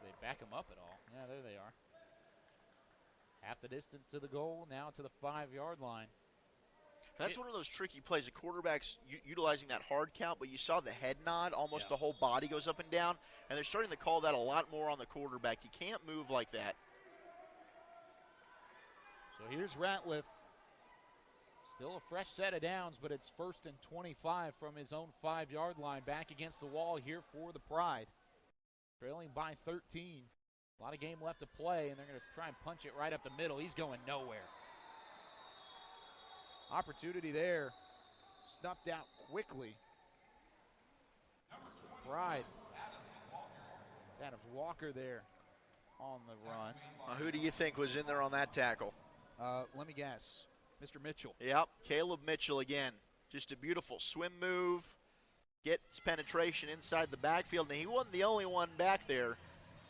they back him up at all. Yeah, there they are. Half the distance to the goal, now to the 5-yard line. That's one of those tricky plays. The quarterback's utilizing that hard count, but you saw the head nod. Almost the whole body goes up and down, and they're starting to call that a lot more on the quarterback. You can't move like that. So here's Ratliff. Still a fresh set of downs, but it's 1st and 25 from his own 5-yard line. Back against the wall here for the Pride. Trailing by 13. A lot of game left to play, and they're going to try and punch it right up the middle. He's going nowhere. Opportunity there. Snuffed out quickly. It's the Pride. It's Adams Walker there on the run. Who do you think was in there on that tackle? Let me guess. Mr. Mitchell. Yep, Caleb Mitchell again. Just a beautiful swim move. Gets penetration inside the backfield. Now, he wasn't the only one back there,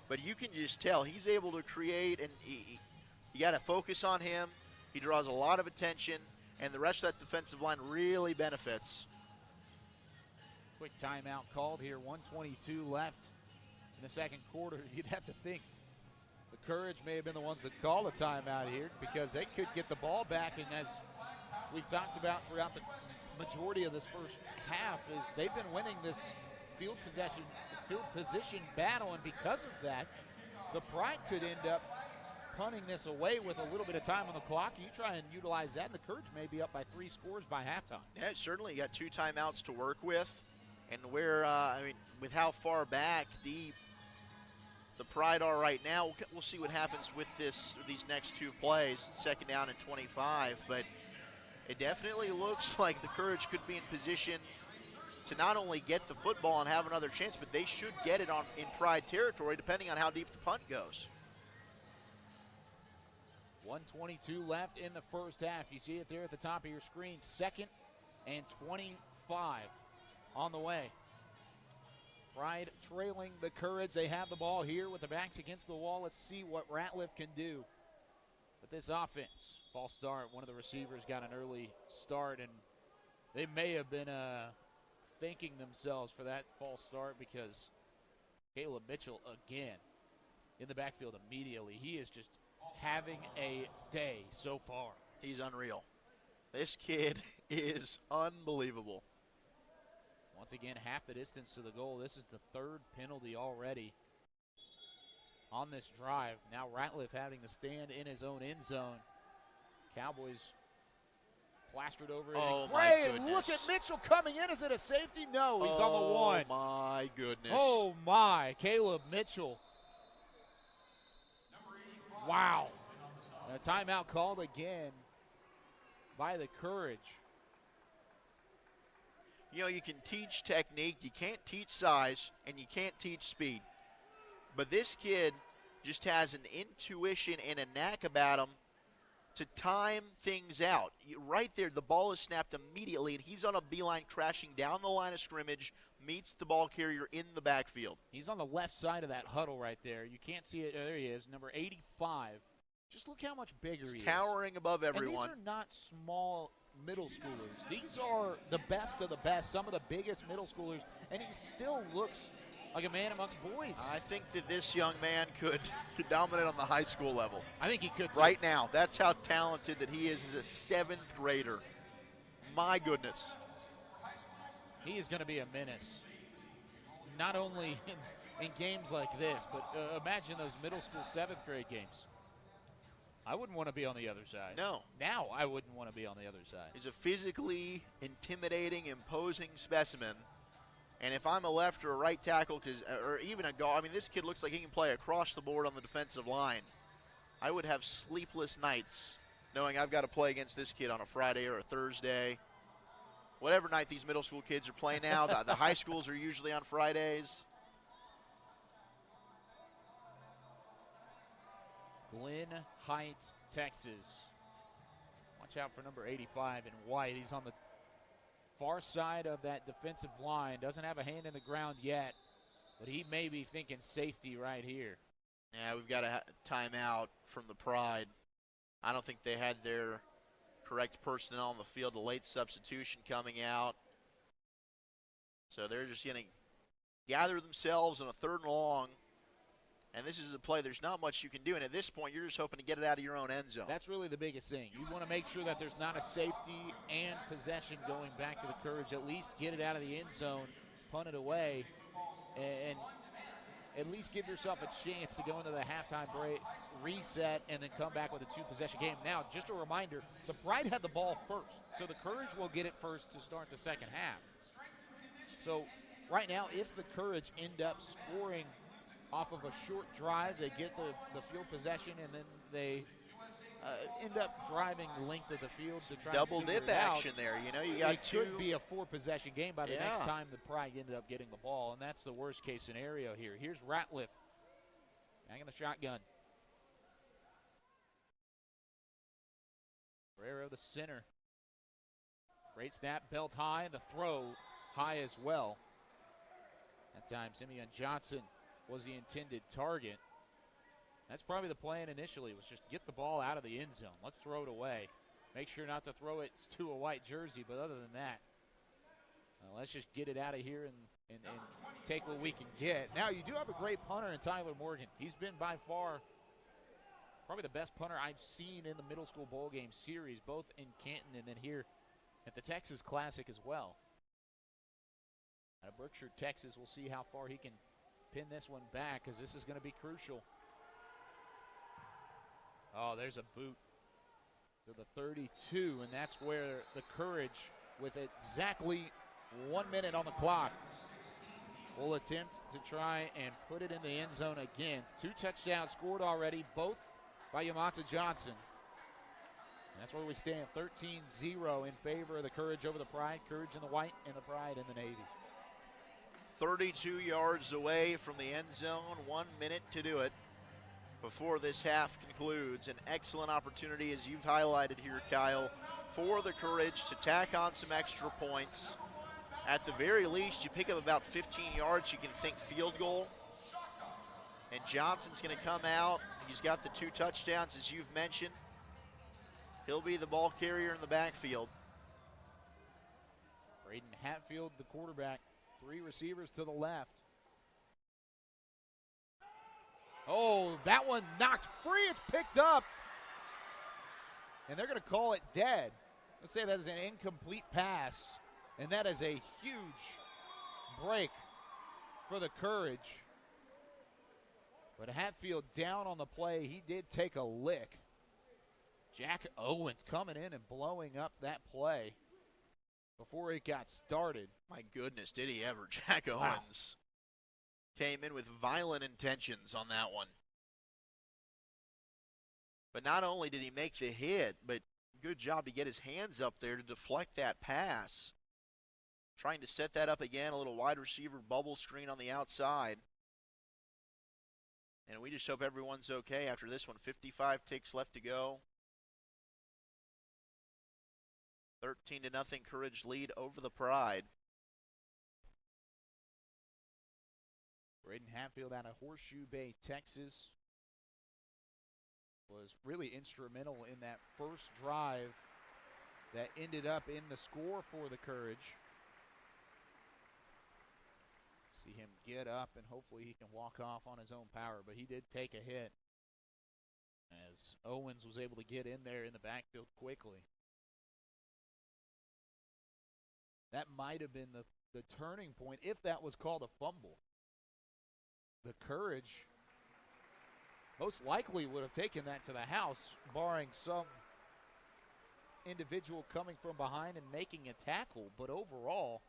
but you can just tell he's able to create, and you got to focus on him. He draws a lot of attention, and the rest of that defensive line really benefits. Quick timeout called here. 1:22 left in the second quarter. You'd have to think the Courage may have been the ones that called a timeout here because they could get the ball back, and as we've talked about throughout the majority of this first half, is they've been winning this field position battle, and because of that, the Pride could end up punting this away with a little bit of time on the clock. You try and utilize that, and the Courage may be up by 3 scores by halftime. Yeah, certainly. You got 2 timeouts to work with, and where with how far back the Pride are right now, we'll see what happens with these next 2 plays. 2nd down and 25, but it definitely looks like the Courage could be in position to not only get the football and have another chance, but they should get it in Pride territory depending on how deep the punt goes. 1:22 left in the first half. You see it there at the top of your screen. 2nd and 25 on the way. Pride trailing the Courage. They have the ball here with the backs against the wall. Let's see what Ratliff can do with this offense. False start. One of the receivers got an early start, and they may have been thanking themselves for that false start because Caleb Mitchell again in the backfield immediately. He is just having a day so far. He's unreal. This kid is unbelievable. Once again, half the distance to the goal. This is the 3rd penalty already on this drive. Now Ratliff having to stand in his own end zone. Cowboys plastered over it. Oh, my goodness. Look at Mitchell coming in. Is it a safety? No, he's on the 1. Oh, my goodness. Oh, my. Caleb Mitchell. Wow. A timeout called again by the Courage. You know, you can teach technique, you can't teach size, and you can't teach speed. But this kid just has an intuition and a knack about him to time things out. Right there, the ball is snapped immediately, and he's on a beeline crashing down the line of scrimmage, meets the ball carrier in the backfield. He's on the left side of that huddle right there. You can't see it. There he is, number 85. Just look how much bigger he is. Towering above everyone. And these are not small middle schoolers. These are the best of the best, some of the biggest middle schoolers, and he still looks like a man amongst boys. I think that this young man could dominate on the high school level. I think he could too. Right now. That's how talented that he is as a 7th grader. My goodness. He is going to be a menace. Not only in games like this, but imagine those middle school 7th grade games. I wouldn't want to be on the other side. No. Now I wouldn't want to be on the other side. He's a physically intimidating, imposing specimen. And if I'm a left or a right tackle, or even a guard, I mean, this kid looks like he can play across the board on the defensive line. I would have sleepless nights knowing I've got to play against this kid on a Friday or a Thursday. Whatever night these middle school kids are playing now. The high schools are usually on Fridays. Glen Heights, Texas. Watch out for number 85 in white. He's on the far side of that defensive line. Doesn't have a hand in the ground yet, but he may be thinking safety right here. Yeah, we've got a timeout from the Pride. I don't think they had their correct personnel on the field. A late substitution coming out. So they're just going to gather themselves on a 3rd and long. And this is a play there's not much you can do, and at this point you're just hoping to get it out of your own end zone. That's really the biggest thing. You want to make sure that there's not a safety and possession going back to the Courage. At least get it out of the end zone, punt it away, and at least give yourself a chance to go into the halftime break, reset, and then come back with a two-possession game. Now, just a reminder, the Pride had the ball first, so the Courage will get it first to start the second half. So right now, if the Courage end up scoring off of a short drive, they get the field possession, and then they end up driving the length of the field to try double to figure dip it out. action there. You know, you got it could be a four-possession game by the next time the Pride ended up getting the ball, and that's the worst-case scenario here. Here's Ratliff hanging the shotgun. Guerrero, the center. Great snap, belt high, the throw high as well. That time, Simeon Johnson was the intended target. That's probably the plan initially, was just get the ball out of the end zone. Let's throw it away. Make sure not to throw it to a white jersey, but other than that, let's just get it out of here and take what we can get. Now, you do have a great punter in Tyler Morgan. He's been by far probably the best punter I've seen in the middle school bowl game series, both in Canton and then here at the Texas Classic as well. Out of Berkshire, Texas, we'll see how far he can pin this one back, because this is going to be crucial. Oh, there's a boot to the 32, and that's where the Courage, with exactly 1 minute on the clock, will attempt to try and put it in the end zone again. 2 touchdowns scored already, both by Yamanta Johnson. And that's where we stand, 13-0 in favor of the Courage over the Pride. Courage in the white and the Pride in the Navy. 32 yards away from the end zone, 1 minute to do it before this half concludes. An excellent opportunity, as you've highlighted here, Kyle, for the Courage to tack on some extra points. At the very least, you pick up about 15 yards, you can think field goal. And Johnson's going to come out. He's got the 2 touchdowns, as you've mentioned. He'll be the ball carrier in the backfield. Braden Hatfield, the quarterback. 3 receivers to the left. Oh, that one knocked free. It's picked up. And they're going to call it dead. Let's say that is an incomplete pass. And that is a huge break for the Courage. But Hatfield down on the play. He did take a lick. Jack Owens coming in and blowing up that play before it got started. My goodness, did he ever. Jack Owens came in with violent intentions on that one. But not only did he make the hit, but good job to get his hands up there to deflect that pass. Trying to set that up again, a little wide receiver bubble screen on the outside. And we just hope everyone's okay after this one. 55 ticks left to go. 13-0 Courage lead over the Pride. Braden Hatfield out of Horseshoe Bay, Texas, was really instrumental in that first drive that ended up in the score for the Courage. See him get up, and hopefully he can walk off on his own power, but he did take a hit as Owens was able to get in there in the backfield quickly. That might have been the turning point if that was called a fumble. The Courage most likely would have taken that to the house, barring some individual coming from behind and making a tackle. But overall,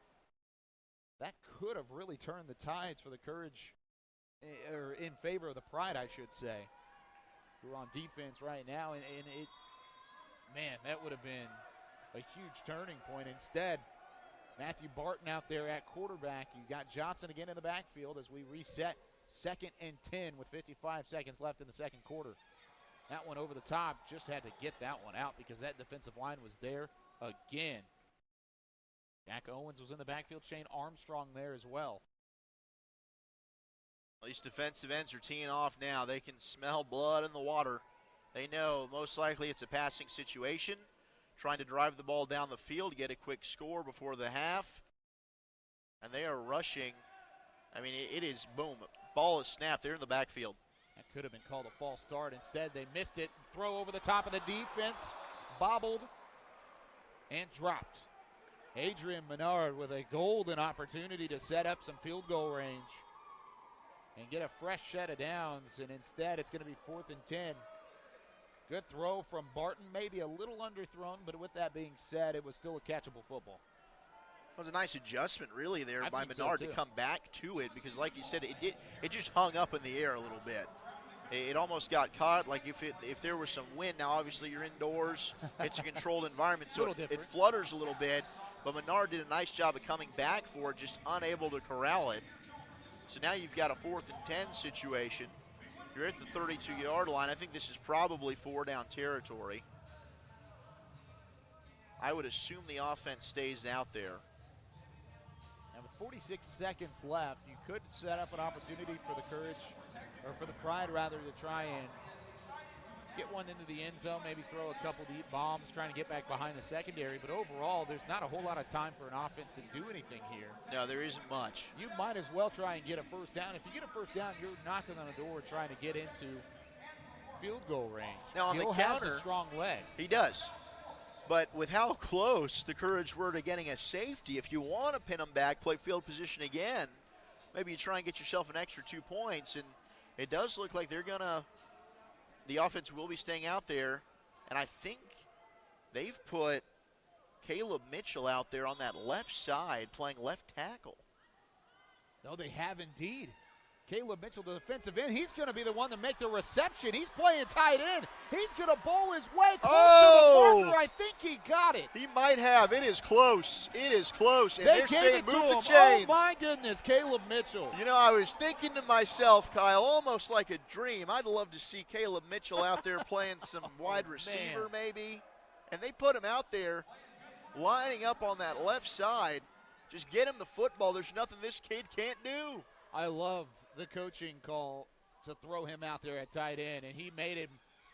that could have really turned the tides for the Courage, or in favor of the Pride, I should say, who are on defense right now. And it, man, that would have been a huge turning point. Instead, Matthew Barton out there at quarterback. You got Johnson again in the backfield as we reset 2nd and 10 with 55 seconds left in the second quarter. That one over the top, just had to get that one out because that defensive line was there again. Jack Owens was in the backfield. Shane Armstrong there as well. These defensive ends are teeing off now. They can smell blood in the water. They know most likely it's a passing situation, trying to drive the ball down the field, get a quick score before the half. And they are rushing. I mean, it is boom. Ball is snapped. They're in the backfield. could have been called a false start. Instead, they missed it. Throw over the top of the defense, bobbled, and dropped. Adrian Menard with a golden opportunity to set up some field goal range and get a fresh set of downs, and instead it's going to be 4th and 10. Good throw from Barton, maybe a little underthrown, but with that being said, it was still a catchable football. It was a nice adjustment, really, there by think so, Menard too. to come back to it because, like you said, it just hung up in the air a little bit. It almost got caught. Like if there was some wind, now obviously you're indoors, it's a controlled environment, so it flutters a little bit. But Menard did a nice job of coming back for it, just unable to corral it. So now you've got a 4th and 10 situation. You're at the 32-yard line. I think this is probably 4-down territory. I would assume the offense stays out there. And with 46 seconds left, you could set up an opportunity for the Courage, or for the Pride rather, to try and get one into the end zone, maybe throw a couple deep bombs, trying to get back behind the secondary. But overall, there's not a whole lot of time for an offense to do anything here. No, there isn't much. You might as well try and get a first down. If you get a first down, you're knocking on the door trying to get into field goal range. Now on Hill the counter, has a strong leg. He does. But with how close the Courage were to getting a safety, if you want to pin them back, play field position again, maybe you try and get yourself an extra 2 points. And it does look like they're going to, the offense will be staying out there. And I think they've put Caleb Mitchell out there on that left side playing left tackle. No, they have indeed. Caleb Mitchell, the defensive end, he's going to be the one to make the reception. He's playing tight end. He's going to bowl his way close to the marker. I think he got it. He might have. It is close. It is close. And They they're gave saying, it to move him. the chains. Oh, my goodness, Caleb Mitchell. You know, I was thinking to myself, Kyle, almost like a dream. I'd love to see Caleb Mitchell out there playing some wide receiver maybe. And they put him out there lining up on that left side. Just get him the football. There's nothing this kid can't do. I love the coaching call to throw him out there at tight end, and he made him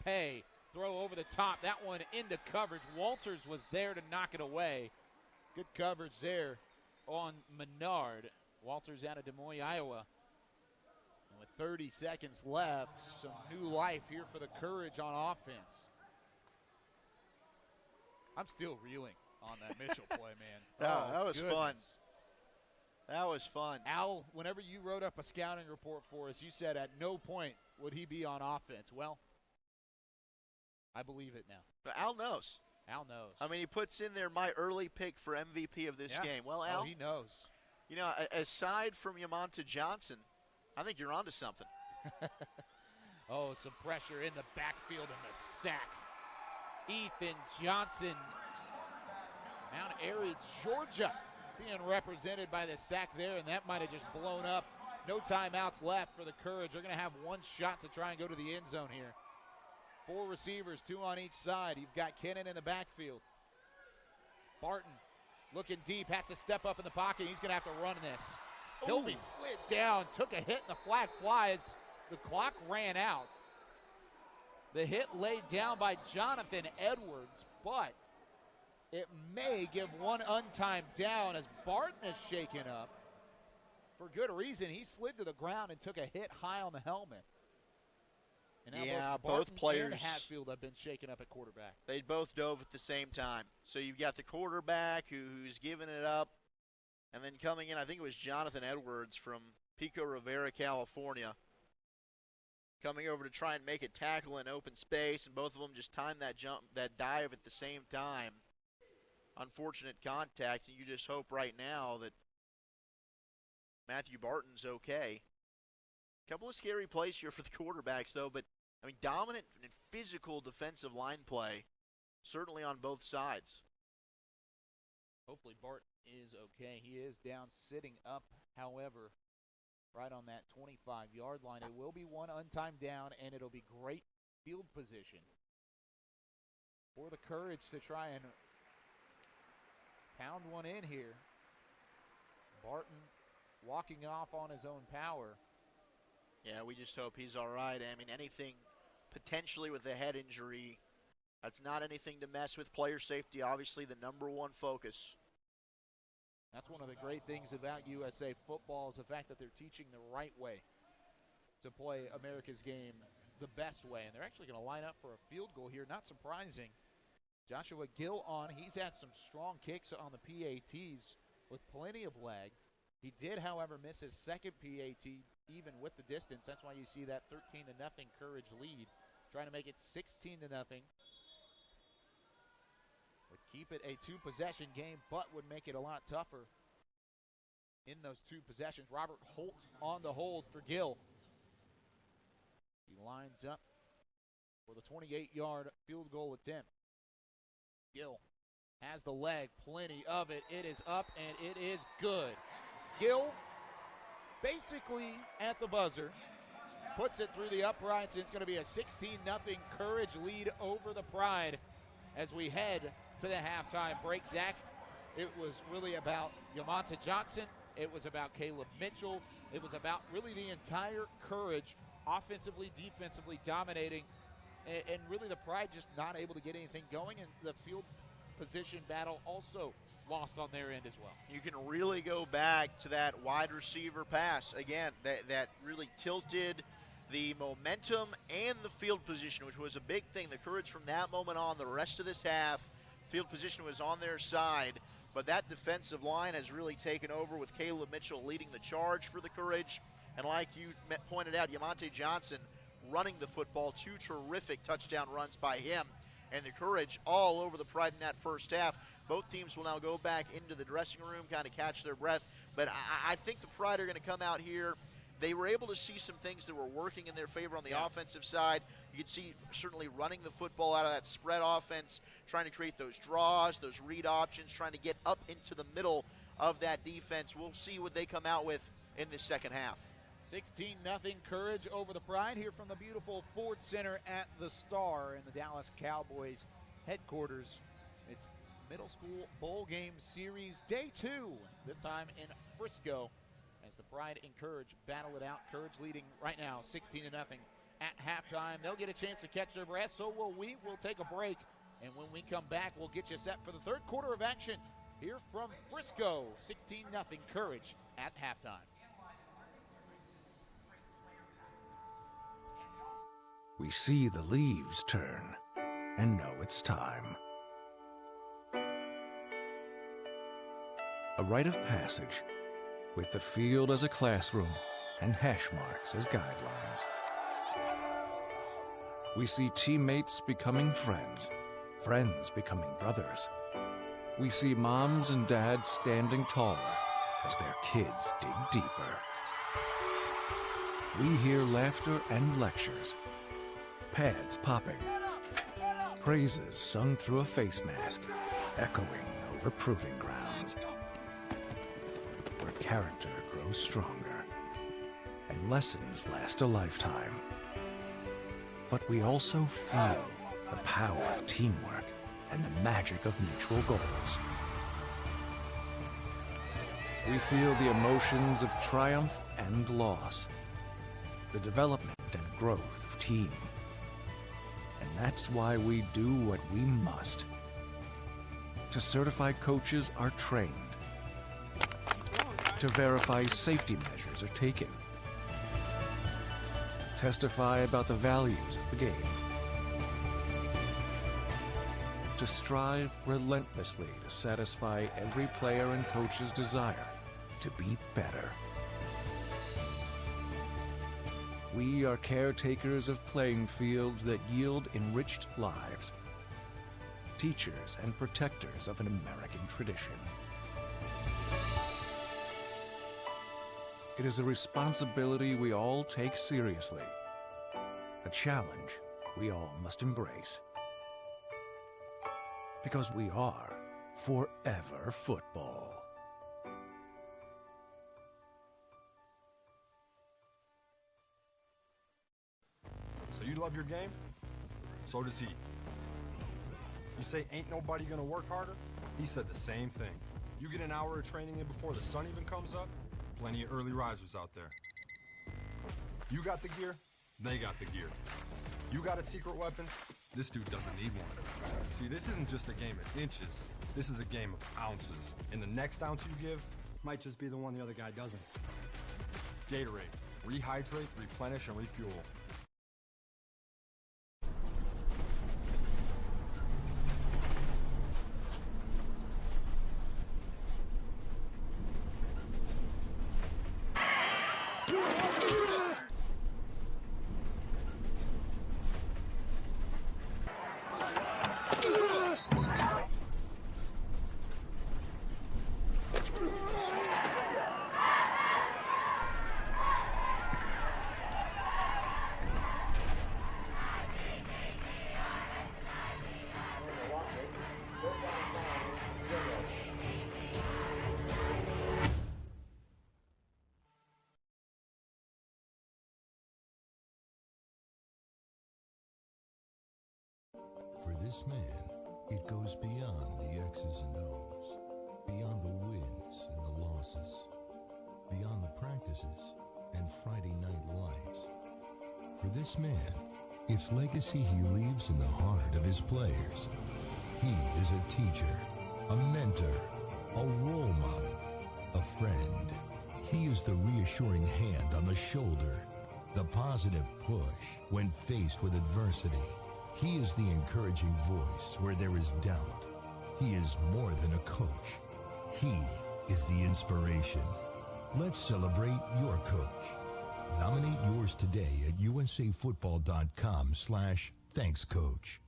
pay. Throw over the top. That one into coverage. Walters was there to knock it away. Good coverage there on Menard. Walters out of Des Moines, Iowa. And with 30 seconds left, some new life here for the Courage on offense. I'm still reeling on that Mitchell play, man. That was fun. That was fun. Al, whenever you wrote up a scouting report for us, you said at no point would he be on offense. Well, I believe it now. But Al knows. Al knows. I mean, he puts in there my early pick for MVP of this game. Well, Al, he knows. You know, aside from Yamanta Johnson, I think you're onto something. Oh, some pressure in the backfield and the sack. Ethan Johnson, Mount Airy, Georgia, being represented by the sack there, and that might have just blown up. No timeouts left for the Courage. They're going to have one shot to try and go to the end zone here. 4 receivers, 2 on each side. You've got Kennan in the backfield. Barton looking deep, has to step up in the pocket. He's going to have to run this. He'll be slid down, took a hit, and the flag flies. The clock ran out. The hit laid down by Jonathan Edwards, but it may give one untimed down as Barton is shaken up. For good reason, he slid to the ground and took a hit high on the helmet. And now both players and Hatfield have been shaken up at quarterback. They both dove at the same time. So you've got the quarterback who's giving it up, and then coming in, I think it was Jonathan Edwards from Pico Rivera, California, coming over to try and make a tackle in open space, and both of them just timed that dive at the same time. Unfortunate contact, and you just hope right now that Matthew Barton's okay. A couple of scary plays here for the quarterbacks, though, but, I mean, dominant and physical defensive line play, certainly on both sides. Hopefully Barton is okay. He is down sitting up, however, right on that 25-yard line. It will be one untimed down, and it'll be great field position for the Courage to try and pound one in here. Barton walking off on his own power. Yeah, we just hope he's all right. I mean, anything potentially with a head injury, that's not anything to mess with. Player safety, obviously the #1 focus. That's one of the great things about USA football is the fact that they're teaching the right way. to play America's game the best way. And they're actually going to line up for a field goal here. Not surprising. Joshua Gill on. He's had some strong kicks on the PATs with plenty of leg. He did, however, miss his second PAT even with the distance. That's why you see that 13-0 Courage lead. Trying to make it 16-0. Would keep it a two-possession game, but would make it a lot tougher in those two possessions. Robert Holt on the hold for Gill. He lines up for the 28-yard field goal attempt. Gill has the leg, plenty of it. It is up, and it is good. Gill, basically at the buzzer, puts it through the uprights. It's going to be a 16-0 Courage lead over the Pride as we head to the halftime break. Zach, it was really about Yamante Johnson. It was about Caleb Mitchell. It was about really the entire Courage, offensively, defensively dominating, and really the Pride just not able to get anything going, and the field position battle also lost on their end as well. You can really go back to that wide receiver pass, again, that really tilted the momentum and the field position, which was a big thing. The Courage from that moment on, the rest of this half, field position was on their side, but that defensive line has really taken over with Caleb Mitchell leading the charge for the Courage. And like you pointed out, Yamante Johnson running the football, two terrific touchdown runs by him. And the Courage all over the Pride in that first half. Both teams will now go back into the dressing room, kind of catch their breath. But I think the Pride are going to come out here. They were able to see some things that were working in their favor on the offensive side. You could see certainly running the football out of that spread offense, trying to create those draws, those read options, trying to get up into the middle of that defense. We'll see what they come out with in the second half. 16-0 Courage over the Pride here from the beautiful Ford Center at the Star in the Dallas Cowboys headquarters. It's Middle School Bowl Game Series Day 2, this time in Frisco, as the Pride and Courage battle it out. Courage leading right now 16-0 at halftime. They'll get a chance to catch their breath, so will we. We'll take a break, and when we come back, we'll get you set for the third quarter of action here from Frisco. 16-0 Courage at halftime. We see the leaves turn and know it's time. A rite of passage with the field as a classroom and hash marks as guidelines. We see teammates becoming friends, friends becoming brothers. We see moms and dads standing taller as their kids dig deeper. We hear laughter and lectures, pads popping, praises sung through a face mask, echoing over proving grounds, where character grows stronger and lessons last a lifetime. But we also feel the power of teamwork and the magic of mutual goals. We feel the emotions of triumph and loss, the development and growth of team. And that's why we do what we must. To certify coaches are trained. To verify safety measures are taken. Testify about the values of the game. To strive relentlessly to satisfy every player and coach's desire to be better. We are caretakers of playing fields that yield enriched lives, teachers and protectors of an American tradition. It is a responsibility we all take seriously, a challenge we all must embrace. Because we are forever football. So you love your game? So does he. You say ain't nobody gonna work harder? He said the same thing. You get an hour of training in before the sun even comes up, plenty of early risers out there. You got the gear, they got the gear. You got a secret weapon, this dude doesn't need one. See, this isn't just a game of inches, this is a game of ounces. And the next ounce you give might just be the one the other guy doesn't. Gatorade, Rehydrate, replenish, and refuel. For this man, it goes beyond the X's and O's, beyond the wins and the losses, beyond the practices and Friday night lights. For this man, it's legacy he leaves in the heart of his players. He is a teacher, a mentor, a role model, a friend. He is the reassuring hand on the shoulder, the positive push when faced with adversity. He is the encouraging voice where there is doubt. He is more than a coach. He is the inspiration. Let's celebrate your coach. Nominate yours today at usafootball.com/thankscoach.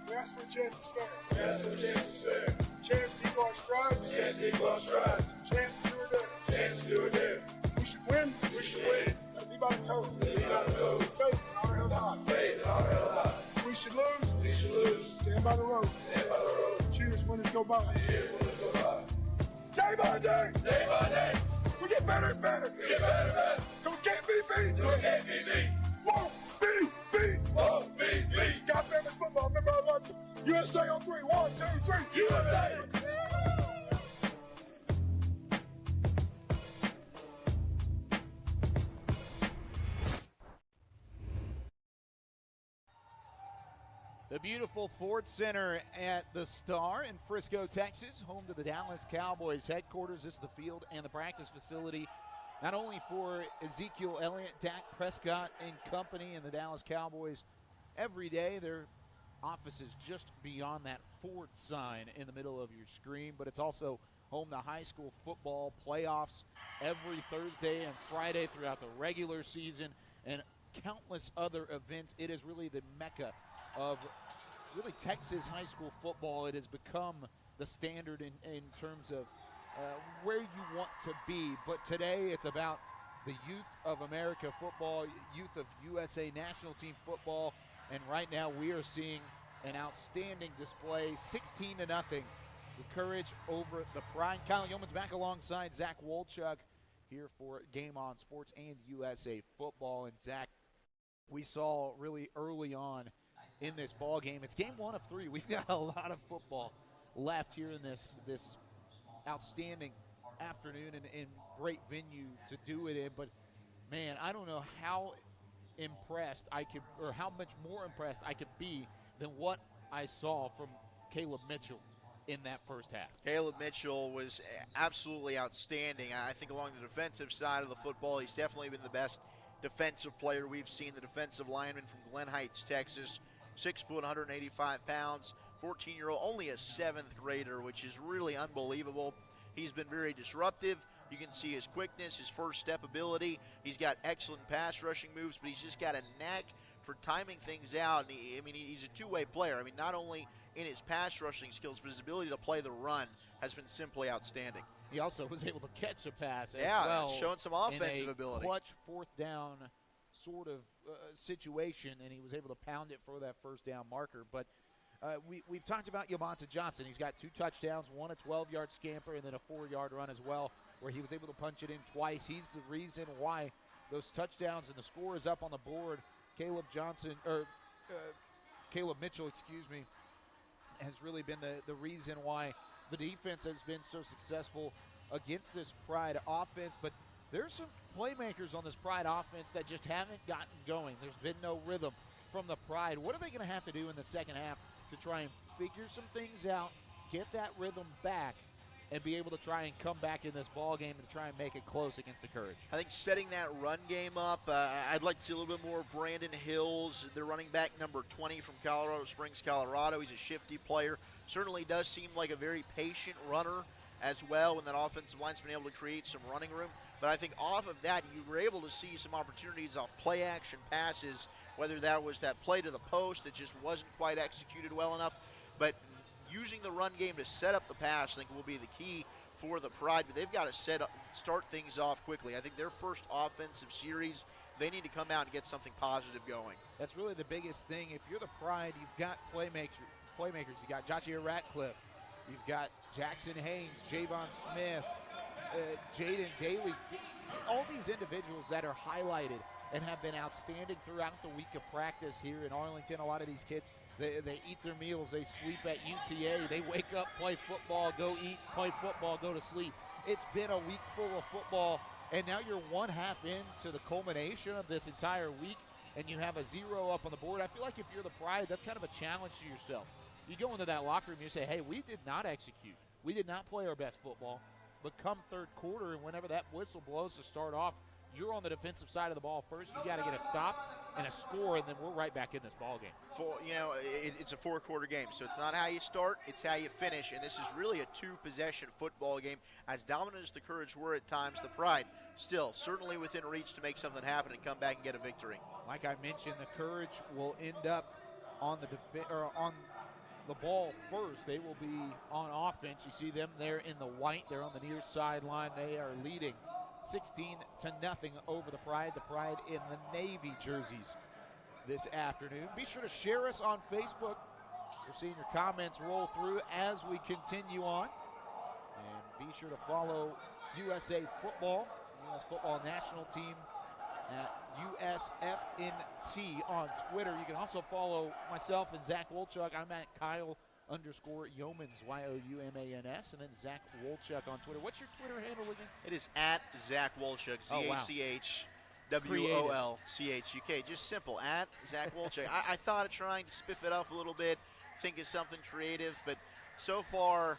That's what chance is fair. That's what chance is fair. Chance to equal our strides. Chance to equal our strides. Chance to do or dare. Chance to do or dare. We should win. We should win. Let me by the code. Let me by the code. Faith in our held high. Faith in our held high. We should lose. We should lose. Stand by the road. Stand by the road. Cheers when it's go by. Cheers when it's go by. Day by day. Day by day. We get better and better. We get better and better. So we can't be beat. So we can't be beat. Won't be beat. Won't be beat. God family football. Remember I love you. USA on 3. 1, 2, 3. USA! The beautiful Ford Center at the Star in Frisco, Texas, home to the Dallas Cowboys headquarters. This is the field and the practice facility, not only for Ezekiel Elliott, Dak Prescott and company and the Dallas Cowboys every day. Their office is just beyond that Ford sign in the middle of your screen, but it's also home to high school football playoffs every Thursday and Friday throughout the regular season and countless other events. It is really the mecca of really Texas high school football. It has become the standard in terms of where you want to be. But today it's about the youth of America football, youth of USA national team football. And right now we are seeing an outstanding display, 16-0. The courage over the pride. Kyle Yeoman's back alongside Zach Wolchuk here for Game On Sports and USA Football. And Zach, we saw really early on in this ball game. It's game 1 of 3. We've got a lot of football left here in this outstanding afternoon and great venue to do it in. But man, I don't know how impressed I could, or how much more impressed I could be than what I saw from Caleb Mitchell in that first half. Caleb Mitchell was absolutely outstanding. I think along the defensive side of the football, he's definitely been the best defensive player we've seen. The defensive lineman from Glen Heights, Texas, 6 foot, 185 pounds, 14-year-old, only a 7th grader, which is really unbelievable. He's been very disruptive. You can see his quickness, his first step ability. He's got excellent pass rushing moves, but he's just got a knack for timing things out. And he's a two-way player. Not only in his pass rushing skills, but his ability to play the run has been simply outstanding. He also was able to catch a pass as well. Yeah, showing some offensive ability. Clutch fourth down sort of situation, and he was able to pound it for that first down marker. But we've talked about Yamanta Johnson. He's got 2 touchdowns, 1 a 12-yard scamper, and then a 4-yard run as well, where he was able to punch it in twice. He's the reason why those touchdowns and the score is up on the board. Caleb Mitchell, has really been the reason why the defense has been so successful against this Pride offense. But there's some playmakers on this Pride offense that just haven't gotten going. There's been no rhythm from the Pride. What are they going to have to do in the second half to try and figure some things out, get that rhythm back, and be able to try and come back in this ball game and try and make it close against the Courage? I think setting that run game up, I'd like to see a little bit more of Brandon Hills, the running back number 20 from Colorado Springs, Colorado. He's a shifty player. Certainly does seem like a very patient runner as well when that offensive line's been able to create some running room. But I think off of that, you were able to see some opportunities off play-action passes, whether that was that play to the post that just wasn't quite executed well enough. But using the run game to set up the pass, I think, will be the key for the Pride. But they've got to start things off quickly. I think their first offensive series, they need to come out and get something positive going. That's really the biggest thing. If you're the Pride, you've got playmakers. You've got Jachia Ratcliffe. You've got Jackson Haynes, Javon Smith, Jaden Daly. All these individuals that are highlighted and have been outstanding throughout the week of practice here in Arlington. A lot of these kids, they eat their meals, they sleep at UTA, they wake up, play football, go eat, play football, go to sleep. It's been a week full of football, and now you're one half into the culmination of this entire week, and you have a 0 up on the board. I feel like if you're the Pride, that's kind of a challenge to yourself. You go into that locker room, you say, hey, we did not execute. We did not play our best football. But come third quarter, and whenever that whistle blows to start off, you're on the defensive side of the ball first. You got to get a stop and a score, and then we're right back in this ball game. It's a four-quarter game, so it's not how you start, it's how you finish. And this is really a two-possession football game. As dominant as the Courage were at times, the Pride still certainly within reach to make something happen and come back and get a victory. Like I mentioned, the Courage will end up on the ball first. They will be on offense. You see them there in the white. They're on the near sideline. They are leading 16-0 over the Pride. The Pride in the Navy jerseys this afternoon. Be sure to share us on Facebook. We're seeing your comments roll through as we continue on. And be sure to follow USA Football, U.S. Football National Team at USFNT on Twitter. You can also follow myself and Zach Wolchuk. I'm at Kyle_Yeomans, Youmans, and then Zach Wolchuk on Twitter. What's your Twitter handle again? It is at Zach Wolchuk, ZACHWOLCHUK. Just simple, at Zach Wolchuk. I thought of trying to spiff it up a little bit, think of something creative, but so far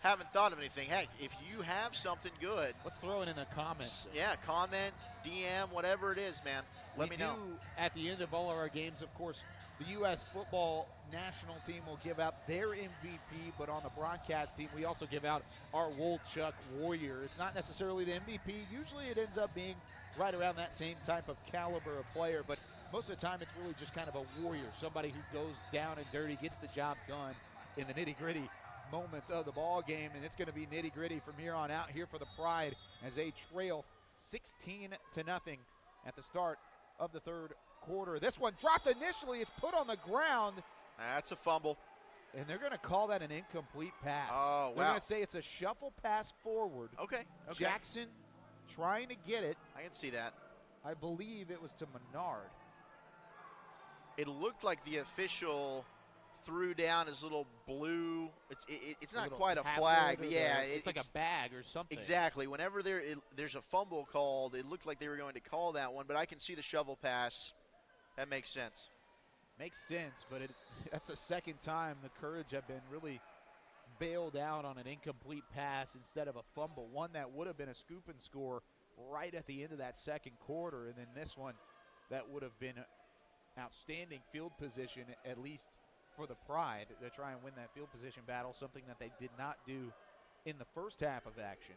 haven't thought of anything. Heck, if you have something good, let's throw it in the comments. Yeah, comment, DM, whatever it is, man. Let me know. At the end of all of our games, of course, the U.S. Football National Team will give out their MVP, but on the broadcast team, we also give out our Wolchuk Warrior. It's not necessarily the MVP. Usually it ends up being right around that same type of caliber of player, but most of the time it's really just kind of a warrior, somebody who goes down and dirty, gets the job done in the nitty-gritty moments of the ball game, and it's going to be nitty-gritty from here on out here for the Pride as they trail 16-0 at the start of the third quarter. This one dropped initially. It's put on the ground. That's a fumble. And they're going to call that an incomplete pass. Oh, wow. They're going to say it's a shuffle pass forward. Okay. Jackson trying to get it. I can see that. I believe it was to Menard. It looked like the official threw down his little blue, it's not quite a flag, but yeah. It's like a bag or something. Exactly. Whenever there's a fumble called, it looked like they were going to call that one, but I can see the shovel pass. That makes sense. Makes sense, but that's the second time the Courage have been really bailed out on an incomplete pass instead of a fumble. One that would have been a scoop and score right at the end of that second quarter, and then this one that would have been outstanding field position, at least for the Pride, to try and win that field position battle, something that they did not do in the first half of action.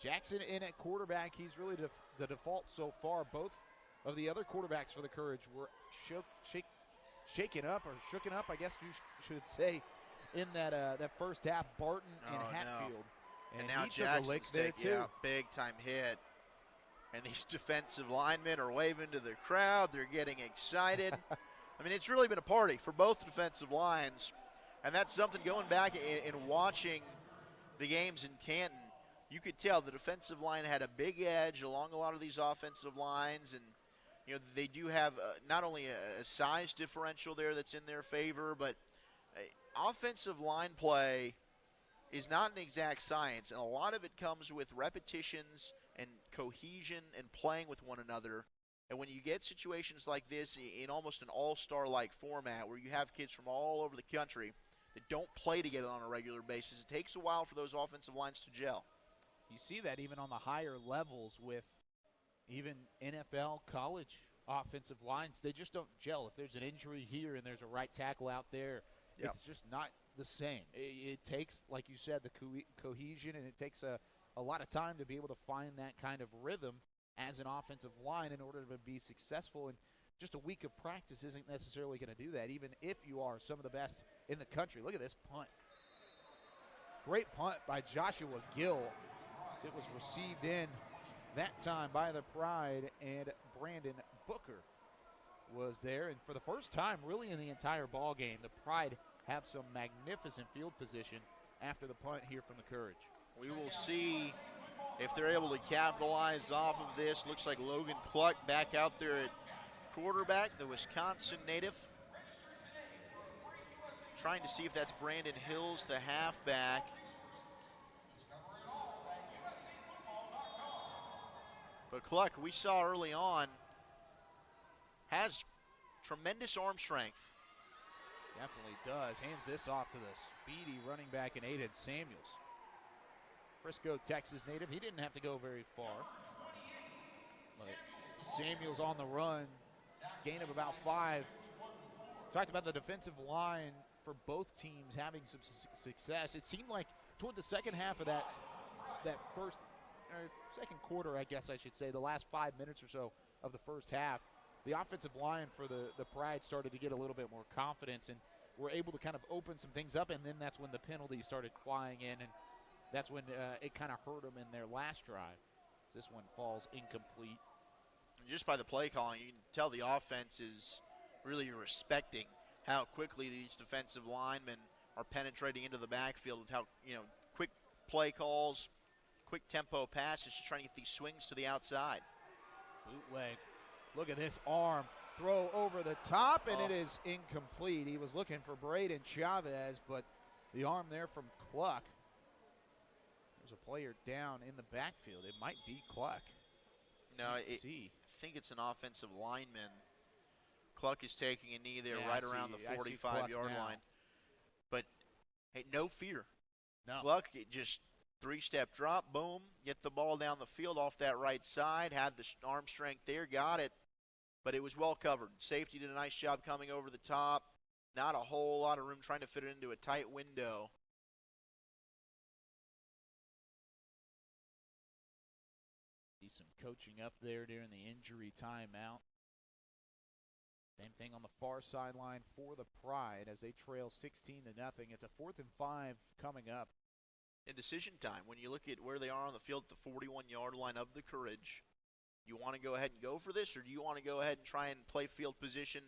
Jackson in at quarterback. He's really the default so far. Both of the other quarterbacks for the Courage were shaken up, I guess you should say, in that first half. Barton and Hatfield. No. And now Jackson's taking a big-time hit. And these defensive linemen are waving to the crowd. They're getting excited. I mean, it's really been a party for both defensive lines. And that's something, going back and watching the games in Canton, you could tell the defensive line had a big edge along a lot of these offensive lines. And, you know, they do have not only a size differential there that's in their favor, but offensive line play is not an exact science, and a lot of it comes with repetitions and cohesion and playing with one another. And when you get situations like this in almost an all-star-like format where you have kids from all over the country that don't play together on a regular basis, it takes a while for those offensive lines to gel. You see that even on the higher levels with even NFL, college offensive lines. They just don't gel. If there's an injury here and there's a right tackle out there, Yep. It's just not the same. It takes, like you said, the cohesion, and it takes a lot of time to be able to find that kind of rhythm as an offensive line in order to be successful. And just a week of practice isn't necessarily going to do that, even if you are some of the best in the country. Look at this punt. Great punt by Joshua Gill. It was received in that time by the Pride, and Brandon Booker was there. And for the first time really in the entire ball game, the Pride have some magnificent field position after the punt here from the Courage. We will see if they're able to capitalize off of this. Looks like Logan Cluck back out there at quarterback, the Wisconsin native. Trying to see if that's Brandon Hills, the halfback. But Cluck, we saw early on, has tremendous arm strength. Definitely does. Hands this off to the speedy running back in Aiden Samuels. Frisco, Texas native. He didn't have to go very far. But Samuels on the run. Gain of about 5. Talked about the defensive line for both teams having some success. It seemed like toward the second half of that second quarter, I guess I should say, the last 5 minutes or so of the first half, the offensive line for the Pride started to get a little bit more confidence and were able to kind of open some things up, and then that's when the penalties started flying in, and that's when it kind of hurt them in their last drive. This one falls incomplete. Just by the play calling, you can tell the offense is really respecting how quickly these defensive linemen are penetrating into the backfield with how, quick play calls, quick tempo passes, just trying to get these swings to the outside. Bootleg. Look at this arm. Throw over the top, and it is incomplete. He was looking for Braden Chavez, but the arm there from Cluck. There's a player down in the backfield. It might be Cluck. No, I think it's an offensive lineman. Cluck is taking a knee there right around the 45-yard line. But, hey, no fear. No. Cluck, just three-step drop, boom, get the ball down the field off that right side, had the arm strength there, got it, but it was well covered. Safety did a nice job coming over the top. Not a whole lot of room trying to fit it into a tight window. See some coaching up there during the injury timeout. Same thing on the far sideline for the Pride as they trail 16-0. It's a 4th and 5 coming up. In decision time, when you look at where they are on the field at the 41-yard line of the Courage, you want to go ahead and go for this, or do you want to go ahead and try and play field position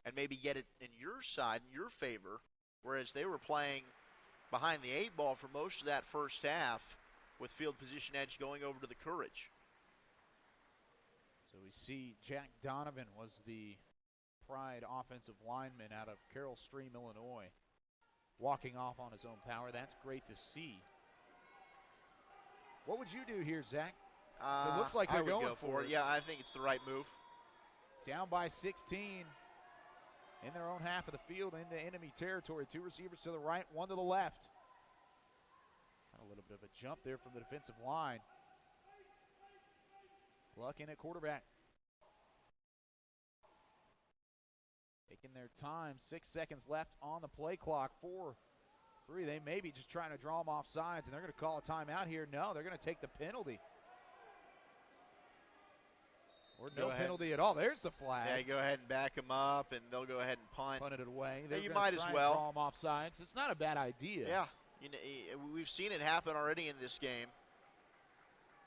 and maybe get it in your side, in your favor, whereas they were playing behind the 8 ball for most of that first half with field position edge going over to the Courage. So we see Jack Donovan was the Pride offensive lineman out of Carroll Stream, Illinois, walking off on his own power. That's great to see. What would you do here, Zach? So it looks like they're going for it. Yeah, I think it's the right move. Down by 16 in their own half of the field into enemy territory. 2 receivers to the right, 1 to the left. A little bit of a jump there from the defensive line. Cluck in at quarterback. Taking their time. 6 seconds left on the play clock. 4-3. They may be just trying to draw them off sides, and they're going to call a timeout here. No, they're going to take the penalty. Or no penalty at all. There's the flag. Yeah, go ahead and back them up, and they'll go ahead and punt. Punt it away. Yeah, you might as well. Draw them off sides. It's not a bad idea. Yeah, we've seen it happen already in this game.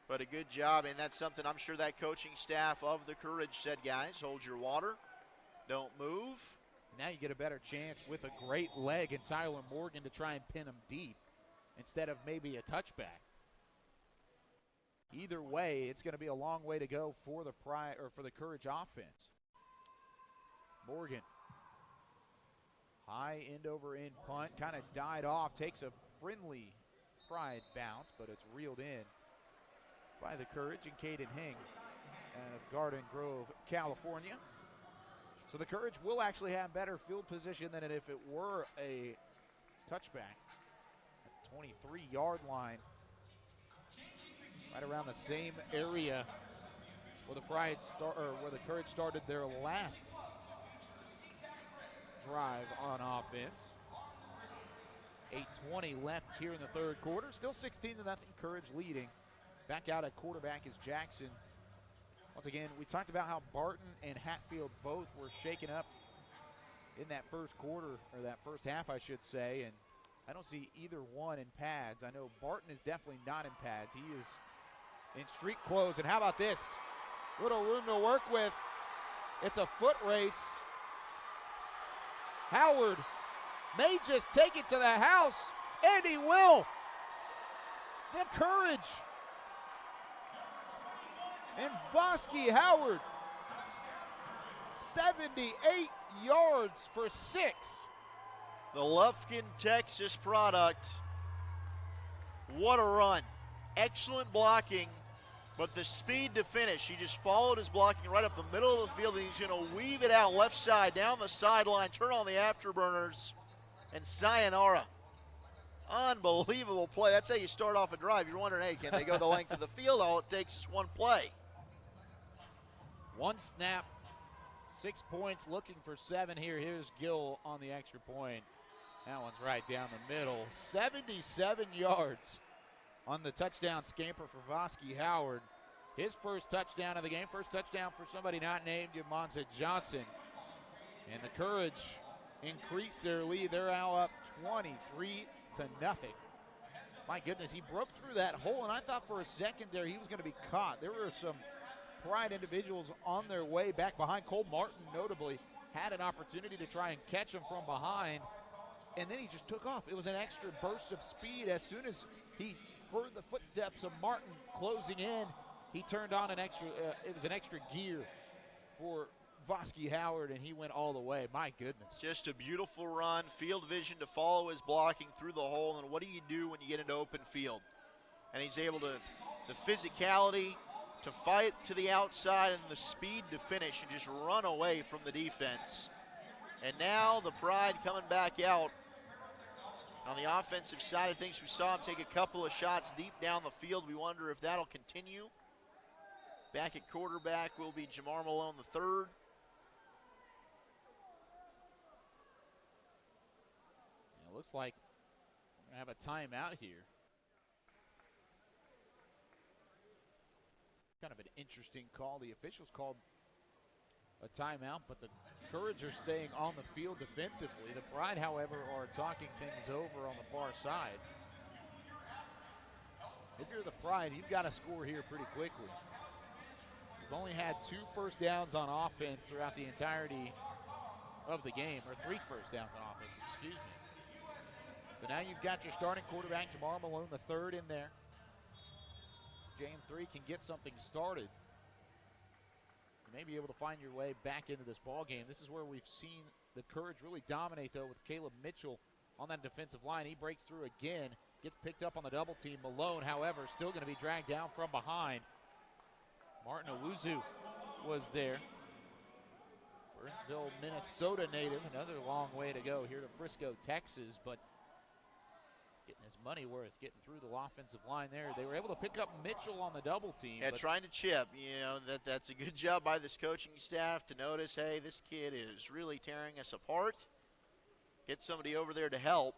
But a good job, and that's something I'm sure that coaching staff of the Courage said, guys, hold your water. Don't move. Now you get a better chance with a great leg in Tyler Morgan to try and pin him deep instead of maybe a touchback. Either way, it's going to be a long way to go for the Courage offense. Morgan High end over end punt, kind of died off, takes a friendly Pride bounce, but it's reeled in by the Courage and Caden Hing out of Garden Grove, California. So the Courage will actually have better field position than if it were a touchback. At the 23-yard line, right around the same area where the Courage started their last drive on offense. 8:20 left here in the third quarter. Still 16-0, Courage leading. Back out at quarterback is Jackson. Once again, we talked about how Barton and Hatfield both were shaken up in that first quarter, or that first half, I should say, and I don't see either one in pads. I know Barton is definitely not in pads. He is in street clothes, and how about this? Little room to work with. It's a foot race. Howard may just take it to the house, and he will. The Courage. And Vosky Howard, 78 yards for 6. The Lufkin, Texas product. What a run. Excellent blocking, but the speed to finish. He just followed his blocking right up the middle of the field, and he's going to weave it out left side, down the sideline, turn on the afterburners, and sayonara. Unbelievable play. That's how you start off a drive. You're wondering, hey, can they go the length of the field? All it takes is one play. One snap, 6 points, looking for 7 here. Here's Gill on the extra point. That one's right down the middle. 77 yards on the touchdown scamper for Vosky Howard. His first touchdown of the game. First touchdown for somebody not named Yamanza Johnson. And the Courage increase their lead. They're now up 23-0. My goodness, he broke through that hole, and I thought for a second there he was going to be caught. There were some Pride individuals on their way back behind. Cole Martin, notably, had an opportunity to try and catch him from behind, and then he just took off. It was an extra burst of speed. As soon as he heard the footsteps of Martin closing in, he turned on an extra, it was an extra gear for Vosky Howard, and he went all the way. My goodness. Just a beautiful run, field vision to follow his blocking through the hole, and what do you do when you get into open field? And he's able to, the physicality to fight to the outside and the speed to finish and just run away from the defense. And now the Pride coming back out. On the offensive side of things, we saw him take a couple of shots deep down the field. We wonder if that'll continue. Back at quarterback will be Jamar Malone III. It looks like we're going to have a timeout here. Kind of an interesting call. The officials called a timeout, but the Courage are staying on the field defensively. The Pride, however, are talking things over on the far side. If you're the Pride, you've got to score here pretty quickly. You've only had 2 first downs on offense throughout the entirety of the game, or 3 first downs on offense, excuse me. But now you've got your starting quarterback, Jamar Malone III, in there. Game 3 can get something started. You may be able to find your way back into this ball game. This is where we've seen the Courage really dominate, though, with Caleb Mitchell on that defensive line. He breaks through again, gets picked up on the double team. Malone, however, still going to be dragged down from behind. Martin Owuzu was there. Burnsville, Minnesota native. Another long way to go here to Frisco, Texas, but getting his money worth, getting through the offensive line there. They were able to pick up Mitchell on the double team. Yeah, trying to chip. You know, that's a good job by this coaching staff to notice, hey, this kid is really tearing us apart. Get somebody over there to help.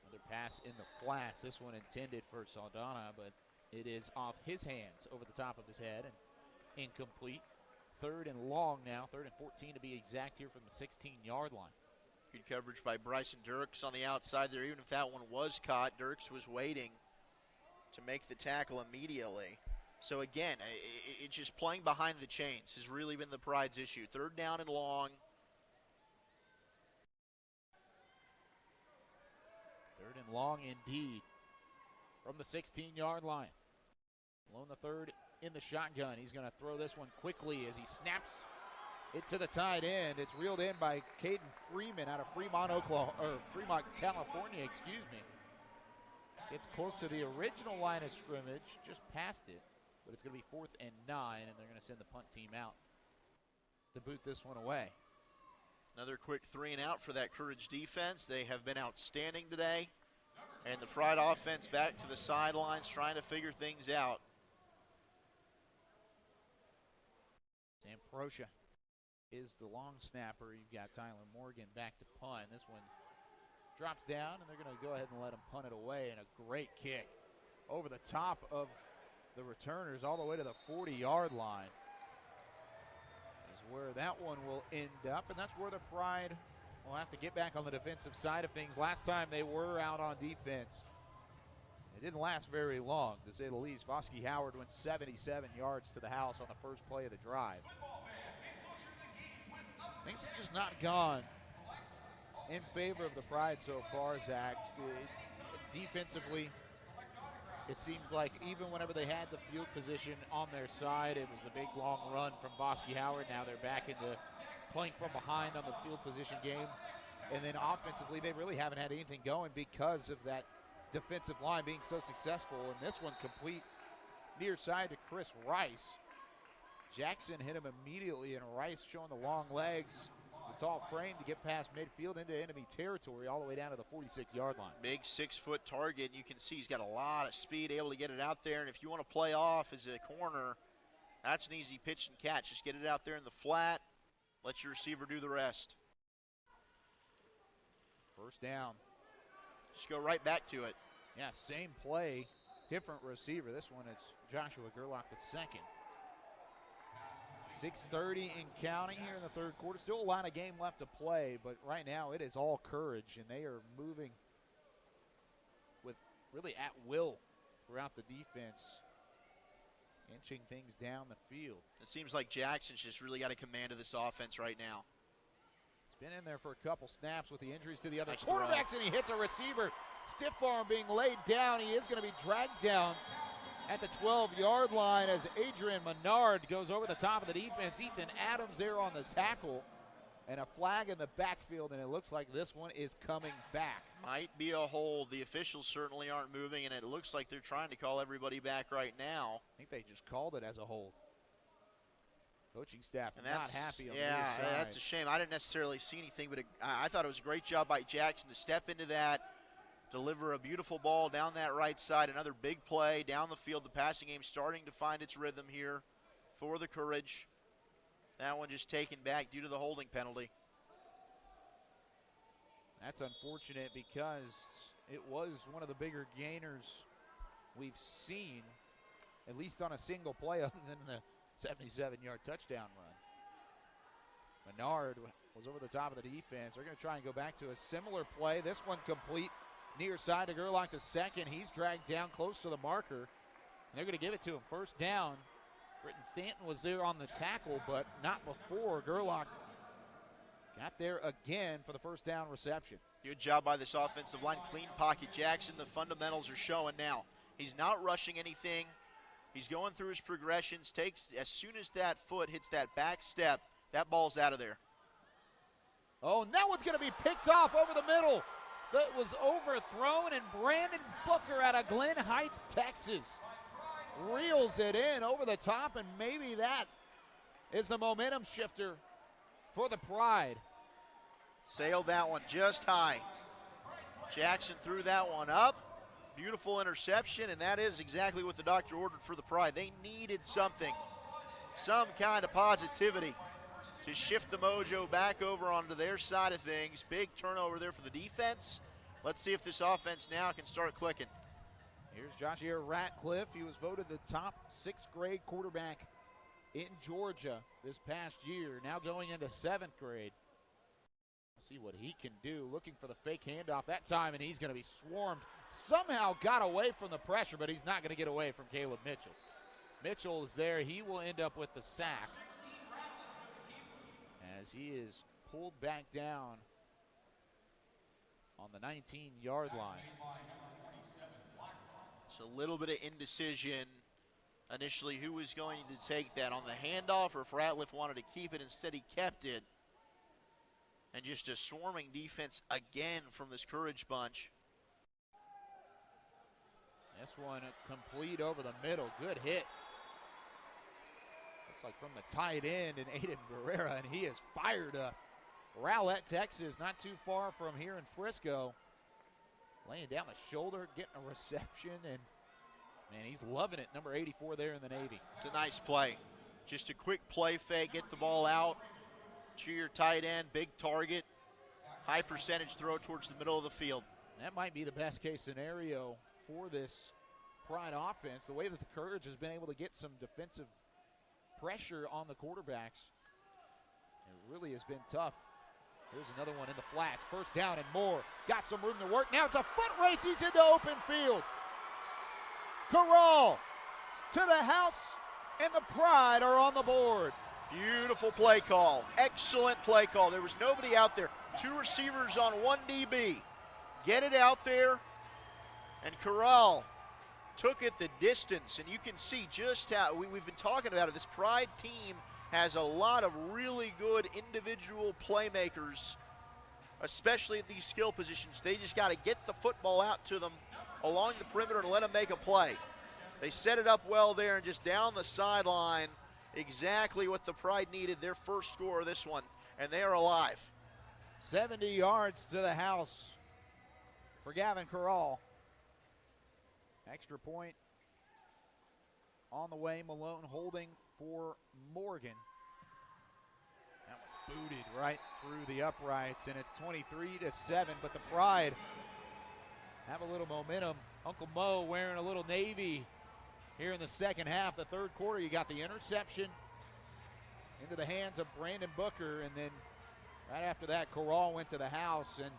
Another pass in the flats. This one intended for Saldana, but it is off his hands, over the top of his head, and incomplete. 3rd and long now, 3rd and 14 to be exact here from the 16-yard line. Good coverage by Bryson Dirks on the outside there. Even if that one was caught, Dirks was waiting to make the tackle immediately. So again, it's just playing behind the chains has really been the Pride's issue. 3rd down and long. 3rd and long indeed from the 16-yard line. Malone the third in the shotgun. He's going to throw this one quickly as he snaps it to the tight end. It's reeled in by Caden Freeman out of Fremont, California, excuse me. Gets close to the original line of scrimmage, just past it, but it's going to be 4th and 9, and they're going to send the punt team out to boot this one away. Another quick 3 and out for that Courage defense. They have been outstanding today. And the Pride offense back to the sidelines trying to figure things out. Sam Proscia is the long snapper. You've got Tyler Morgan back to punt. This one drops down, and they're going to go ahead and let him punt it away. And a great kick over the top of the returners all the way to the 40-yard line is where that one will end up. And that's where the Pride will have to get back on the defensive side of things. Last time they were out on defense, it didn't last very long, to say the least. Vosky Howard went 77 yards to the house on the first play of the drive. Things have just not gone in favor of the Pride so far, Zach. Defensively, it seems like even whenever they had the field position on their side, it was the big long run from Vosky Howard. Now they're back into playing from behind on the field position game. And then offensively, they really haven't had anything going because of that defensive line being so successful. And this one complete near side to Chris Rice. Jackson hit him immediately, and Rice showing the long legs, the tall frame to get past midfield into enemy territory all the way down to the 46-yard line. Big 6-foot target. You can see he's got a lot of speed, able to get it out there. And if you want to play off as a corner, that's an easy pitch and catch. Just get it out there in the flat. Let your receiver do the rest. First down. Just go right back to it. Yeah, same play, different receiver. This one is Joshua Gerlach II. 6:30 in counting here in the third quarter. Still a lot of game left to play, but right now it is all Courage, and they are moving with really at will throughout the defense, inching things down the field. It seems like Jackson's just really got a command of this offense right now. He's been in there for a couple snaps with the injuries to the other quarterbacks, and he hits a receiver. Stiff arm being laid down. He is going to be dragged down at the 12-yard line as Adrian Menard goes over the top of the defense. Ethan Adams there on the tackle, and a flag in the backfield, and it looks like this one is coming back. Might be a hold. The officials certainly aren't moving, and it looks like they're trying to call everybody back right now. I think they just called it as a hold. Coaching staff not happy on the other side. Yeah, that's a shame. I didn't necessarily see anything, but I thought it was a great job by Jackson to step into that, deliver a beautiful ball down that right side. Another big play down the field. The passing game starting to find its rhythm here for the Courage. That one just taken back due to the holding penalty. That's unfortunate because it was one of the bigger gainers we've seen, at least on a single play other than the 77-yard touchdown run. Menard was over the top of the defense. They're going to try and go back to a similar play. This one complete near side to Gerlach II. He's dragged down close to the marker, and they're going to give it to him. First down. Britton Stanton was there on the tackle, but not before. Gerlach got there again for the first down reception. Good job by this offensive line. Clean pocket. Jackson, the fundamentals are showing now. He's not rushing anything. He's going through his progressions. As soon as that foot hits that back step, that ball's out of there. Oh, and that one's going to be picked off over the middle. That was overthrown, and Brandon Booker out of Glen Heights, Texas, reels it in over the top, and maybe that is the momentum shifter for the Pride. Sailed that one just high. Jackson threw that one up. Beautiful interception, and that is exactly what the doctor ordered for the Pride. They needed something, some kind of positivity to shift the mojo back over onto their side of things. Big turnover there for the defense. Let's see if this offense now can start clicking. Here's Joshua Ratcliffe. He was voted the top 6th grade quarterback in Georgia this past year, now going into 7th grade. See what he can do. Looking for the fake handoff that time, and he's going to be swarmed. Somehow got away from the pressure, but he's not going to get away from Caleb Mitchell. Mitchell is there. He will end up with the sack as he is pulled back down on the 19-yard line. It's a little bit of indecision initially who was going to take that on the handoff, or if Ratliff wanted to keep it. Instead, he kept it. And just a swarming defense again from this Courage bunch. This one complete over the middle. Good hit. Looks like from the tight end and Aiden Barrera, and he is fired up. Rowlett, Texas, not too far from here in Frisco. Laying down the shoulder, getting a reception, and man, he's loving it. Number 84 there in the Navy. It's a nice play. Just a quick play fake, get the ball out to your tight end, big target, high percentage throw towards the middle of the field. That might be the best case scenario for this Pride offense. The way that the Courage has been able to get some defensive pressure on the quarterbacks, it really has been tough. Here's another one in the flats. First down and more. Got some room to work. Now it's a foot race. He's in the open field. Corral to the house, and the Pride are on the board. Beautiful play call. Excellent play call. There was nobody out there. 2 receivers on 1 DB. Get it out there, and Corral took it the distance, and you can see just how we've been talking about it. This Pride team has a lot of really good individual playmakers, especially at these skill positions. They just got to get the football out to them along the perimeter and let them make a play. They set it up well there, and just down the sideline, exactly what the Pride needed, their first score of this one, and they are alive. 70 yards to the house for Gavin Corral. Extra point on the way. Malone holding for Morgan. That one booted right through the uprights, and it's 23-7, but the Pride have a little momentum. Uncle Mo wearing a little navy here in the second half. The third quarter, you got the interception into the hands of Brandon Booker, and then right after that, Corral went to the house, and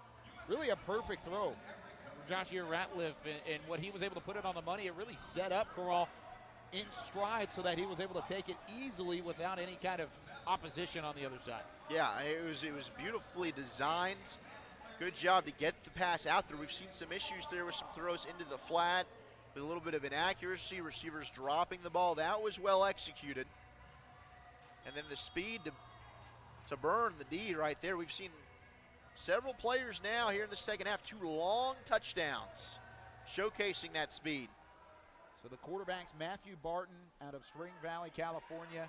really a perfect throw for Joshua Ratliff, and what he was able to put it on the money. It really set up Corral in stride so that he was able to take it easily without any kind of opposition on the other side. Yeah, it was beautifully designed. Good job to get the pass out there. We've seen some issues there with some throws into the flat, with a little bit of inaccuracy, receivers dropping the ball. That was well executed. And then the speed to burn the D right there. We've seen several players now here in the second half, 2 long touchdowns, showcasing that speed. So the quarterbacks, Matthew Barton out of Spring Valley, California,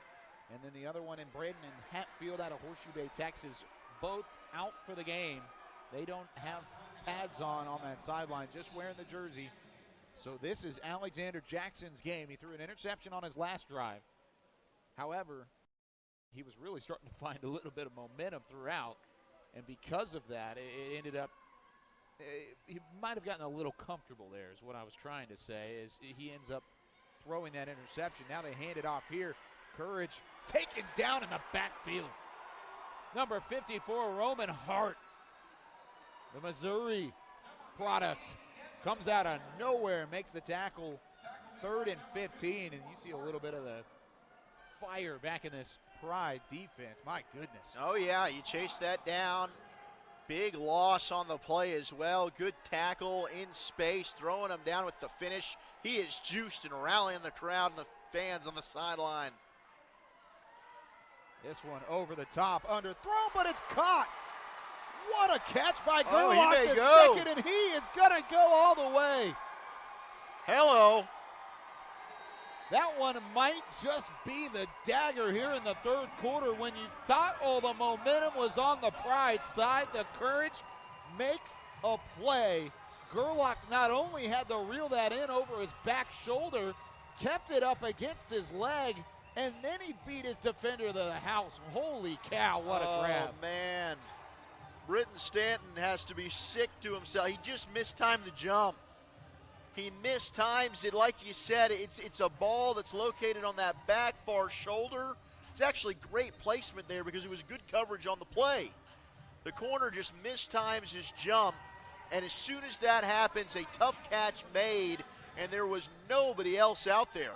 and then the other one in Braden and Hatfield out of Horseshoe Bay, Texas, both out for the game. They don't have pads on that sideline, just wearing the jersey. So this is Alexander Jackson's game. He threw an interception on his last drive. However, he was really starting to find a little bit of momentum throughout, and because of that, it ended up, he might have gotten a little comfortable there is what I was trying to say, is he ends up throwing that interception. Now they hand it off here. Courage taken down in the backfield. Number 54, Roman Hart, the Missouri product, comes out of nowhere, makes the tackle. 3rd and 15, and you see a little bit of the fire back in this Pride defense. My goodness. Oh, yeah, you chase that down. Big loss on the play as well. Good tackle in space, throwing him down with the finish. He is juiced and rallying the crowd and the fans on the sideline. This one over the top, underthrown, but it's caught. What a catch by Oh, he Gerlach, may the go. second, and he is going to go all the way. Hello. That one might just be the dagger here in the third quarter when you thought all the momentum was on the Pride side. The Courage make a play. Gerlach not only had to reel that in over his back shoulder, kept it up against his leg, and then he beat his defender to the house. Holy cow, what a grab. Oh, man. Britton Stanton has to be sick to himself. He just mistimed the jump. He mistimes it. Like you said, it's a ball that's located on that back far shoulder. It's actually great placement there because it was good coverage on the play. The corner just mistimes his jump, and as soon as that happens, a tough catch made, and there was nobody else out there.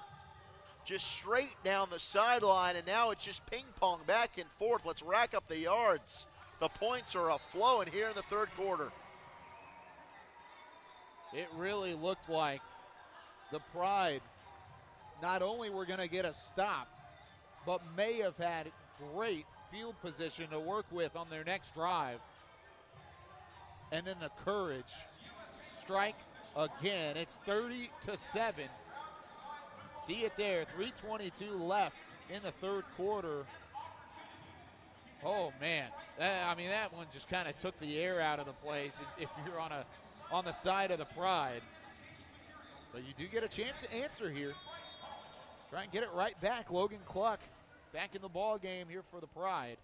Just straight down the sideline, and now it's just ping pong back and forth. Let's rack up the yards. The points are flowing here in the third quarter. It really looked like the Pride not only were going to get a stop, but may have had great field position to work with on their next drive. And then the courage. Strike again. It's 30-7. See it there, 3:22 left in the third quarter. Oh man, that one just kind of took the air out of the place if you're on the side of the Pride. But you do get a chance to answer here. Try and get it right back. Logan Cluck back in the ball game here for the Pride.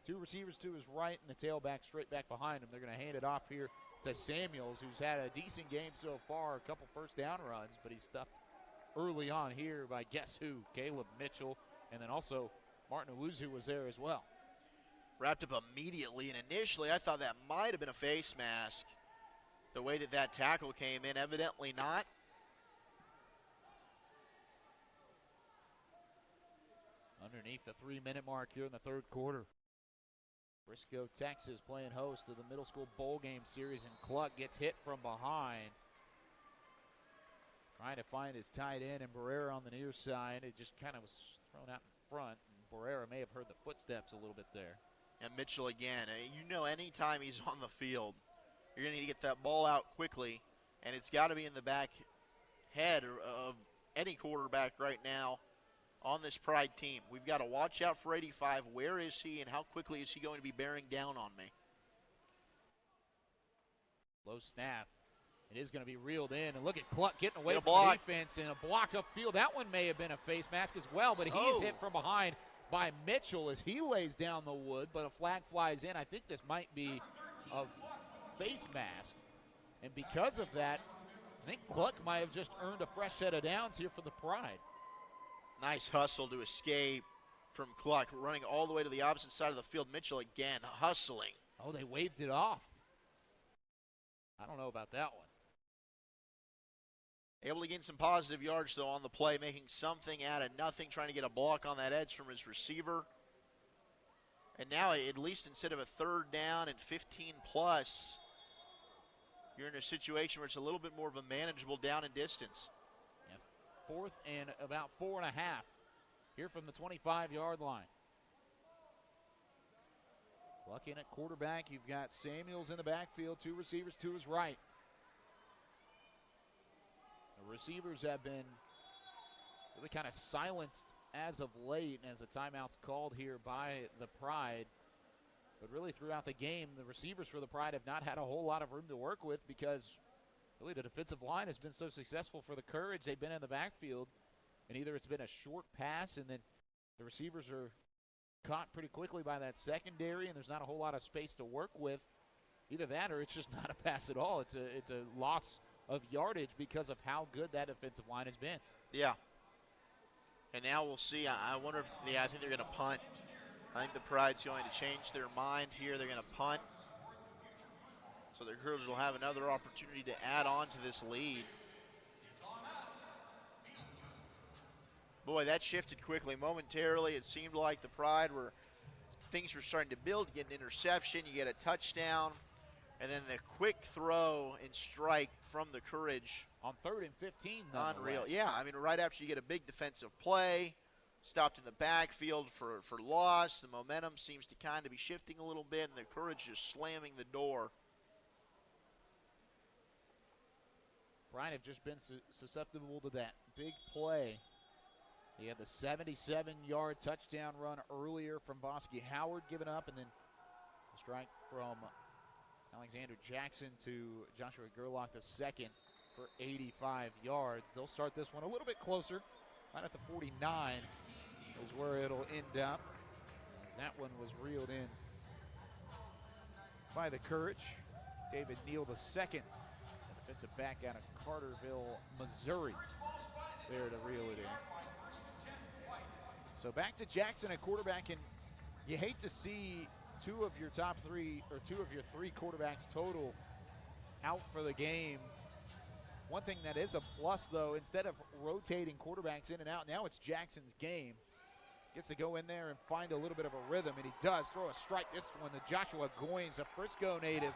Two receivers to his right and the tailback straight back behind him. They're going to hand it off here to Samuels, who's had a decent game so far, a couple first down runs, but he's stuffed early on here by guess who? Caleb Mitchell, and then also Martin Owuzu was there as well. Wrapped up immediately, and initially I thought that might have been a face mask. The way that tackle came in, evidently not. Underneath the 3-minute mark here in the third quarter. Frisco, Texas playing host to the middle school bowl game series, and Cluck gets hit from behind. Trying to find his tight end, and Barrera on the near side. It just kind of was thrown out in front, and Barrera may have heard the footsteps a little bit there. And Mitchell again, anytime he's on the field, you're going to need to get that ball out quickly, and it's got to be in the back head of any quarterback right now on this Pride team. We've got to watch out for 85. Where is he, and how quickly is he going to be bearing down on me? Low snap. It is going to be reeled in, and look at Cluck getting away from the defense, and a block upfield. That one may have been a face mask as well, but he's hit from behind by Mitchell as he lays down the wood, but a flag flies in. I think this might be a face mask, and because of that, I think Cluck might have just earned a fresh set of downs here for the Pride. Nice hustle to escape from Cluck, running all the way to the opposite side of the field. Mitchell again hustling. Oh, they waved it off. I don't know about that one. Able to gain some positive yards, though, on the play, making something out of nothing, trying to get a block on that edge from his receiver. And now, at least instead of a third down and 15-plus, you're in a situation where it's a little bit more of a manageable down and distance. Fourth and about 4.5 here from the 25-yard line. Cluck in at quarterback. You've got Samuels in the backfield, two receivers to his right. The receivers have been really kind of silenced as of late, and as a timeout's called here by the Pride. But really throughout the game, the receivers for the Pride have not had a whole lot of room to work with because really the defensive line has been so successful for the Courage. They've been in the backfield, and either it's been a short pass and then the receivers are caught pretty quickly by that secondary and there's not a whole lot of space to work with. Either that or it's just not a pass at all. It's a loss of yardage because of how good that defensive line has been. Yeah. And now we'll see. I wonder if, I think they're going to punt. I think the Pride's going to change their mind here. They're going to punt. So the Courage will have another opportunity to add on to this lead. Boy, that shifted quickly. Momentarily, it seemed like the Pride things were starting to build. You get an interception, you get a touchdown, and then the quick throw and strike from the Courage. On 3rd and 15, unreal. Yeah, right after you get a big defensive play, stopped in the backfield for loss. The momentum seems to kind of be shifting a little bit, and the Courage just slamming the door. Pride have just been susceptible to that big play. He had the 77-yard touchdown run earlier from Bosky Howard given up, and then a strike from Alexander Jackson to Joshua Gerlach II for 85 yards. They'll start this one a little bit closer. Right at the 49 is where it'll end up, as that one was reeled in by the Courage. David Neal II, defensive back out of Carterville, Missouri, there to reel it in. So back to Jackson at quarterback, and you hate to see two of your three quarterbacks total out for the game. One thing that is a plus, though, instead of rotating quarterbacks in and out, now it's Jackson's game. Gets to go in there and find a little bit of a rhythm, and he does throw a strike. This one to Joshua Goins, a Frisco native,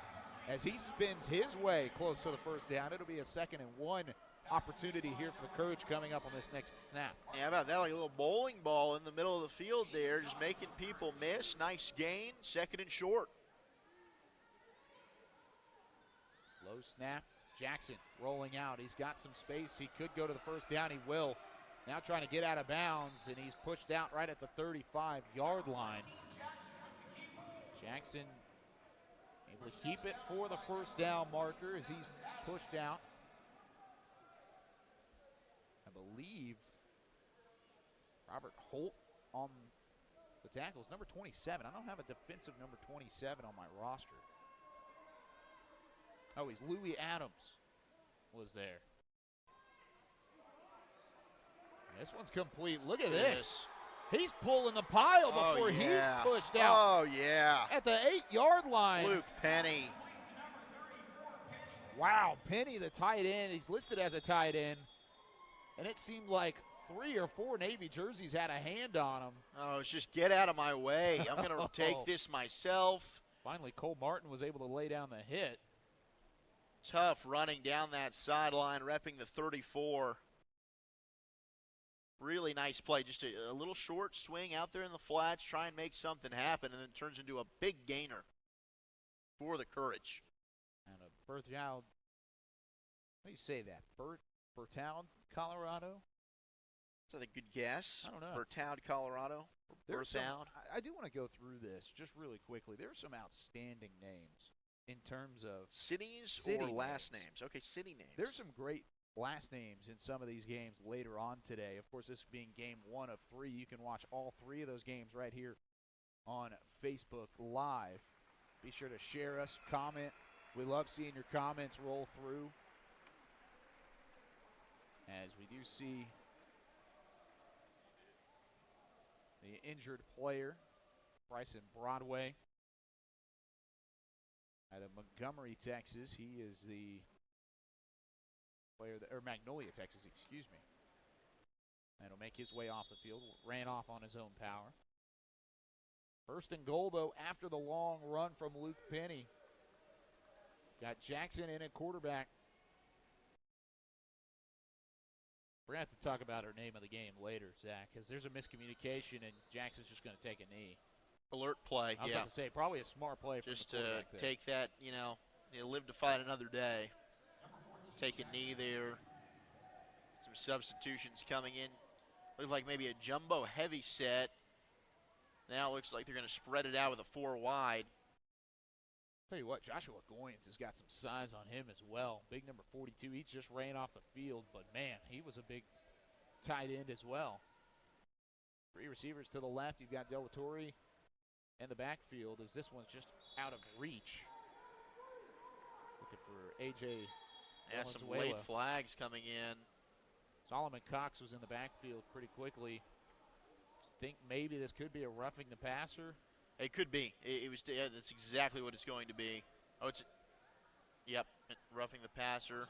as he spins his way close to the first down. It'll be a 2nd and 1 opportunity here for the Courage coming up on this next snap. Yeah, how about that? Like a little bowling ball in the middle of the field there, just making people miss. Nice gain, 2nd and short. Low snap. Jackson rolling out. He's got some space. He could go to the first down. He will. Now trying to get out of bounds, and he's pushed out right at the 35-yard line. Jackson able to keep it for the first down marker as he's pushed out. I believe Robert Holt on the tackles, number 27. I don't have a defensive number 27 on my roster. Oh, he's Louis Adams was there. This one's complete. Look at this. He's pulling the pile before he's pushed out. Oh, yeah. At the 8-yard line. Luke Penny. Wow, Penny, the tight end. He's listed as a tight end. And it seemed like 3 or 4 Navy jerseys had a hand on him. Oh, it's just get out of my way. I'm going to take this myself. Finally, Cole Martin was able to lay down the hit. Tough running down that sideline, repping the 34. Really nice play. Just a little short swing out there in the flats, try and make something happen, and then it turns into a big gainer for the Courage. And a Berthoud, how do you say that? Berthoud, Colorado? That's a good guess. I don't know. Berthoud, Colorado. Berthoud. I do want to go through this just really quickly. There are some outstanding names in terms of cities city or last names. names? Okay, city names. There's some great last names in some of these games later on today. Of course, this being game 1 of 3. You can watch all 3 of those games right here on Facebook Live. Be sure to share us, comment. We love seeing your comments roll through. As we do see the injured player, Bryson Broadway, out of Montgomery, Texas. He is the player, or Magnolia, Texas, excuse me. And he'll make his way off the field. Ran off on his own power. 1st and goal, though, after the long run from Luke Penny. Got Jackson in at quarterback. We're going to have to talk about our name of the game later, Zach, because there's a miscommunication, and Jackson's just going to take a knee. Alert play, I was about to say, probably a smart play from just the quarterback to there. take that, live to fight another day. Take a knee there. Some substitutions coming in. Looks like maybe a jumbo heavy set. Now it looks like they're going to spread it out with a 4 wide. Tell you what, Joshua Goyens has got some size on him as well. Big number 42. He just ran off the field, but man, he was a big tight end as well. 3 receivers to the left. You've got Delatorre in the backfield as this one's just out of reach. Looking for A.J. Yeah, some late flags coming in. Solomon Cox was in the backfield pretty quickly. Think maybe this could be a roughing the passer. It could be. That's exactly what it's going to be. Oh, yep, roughing the passer.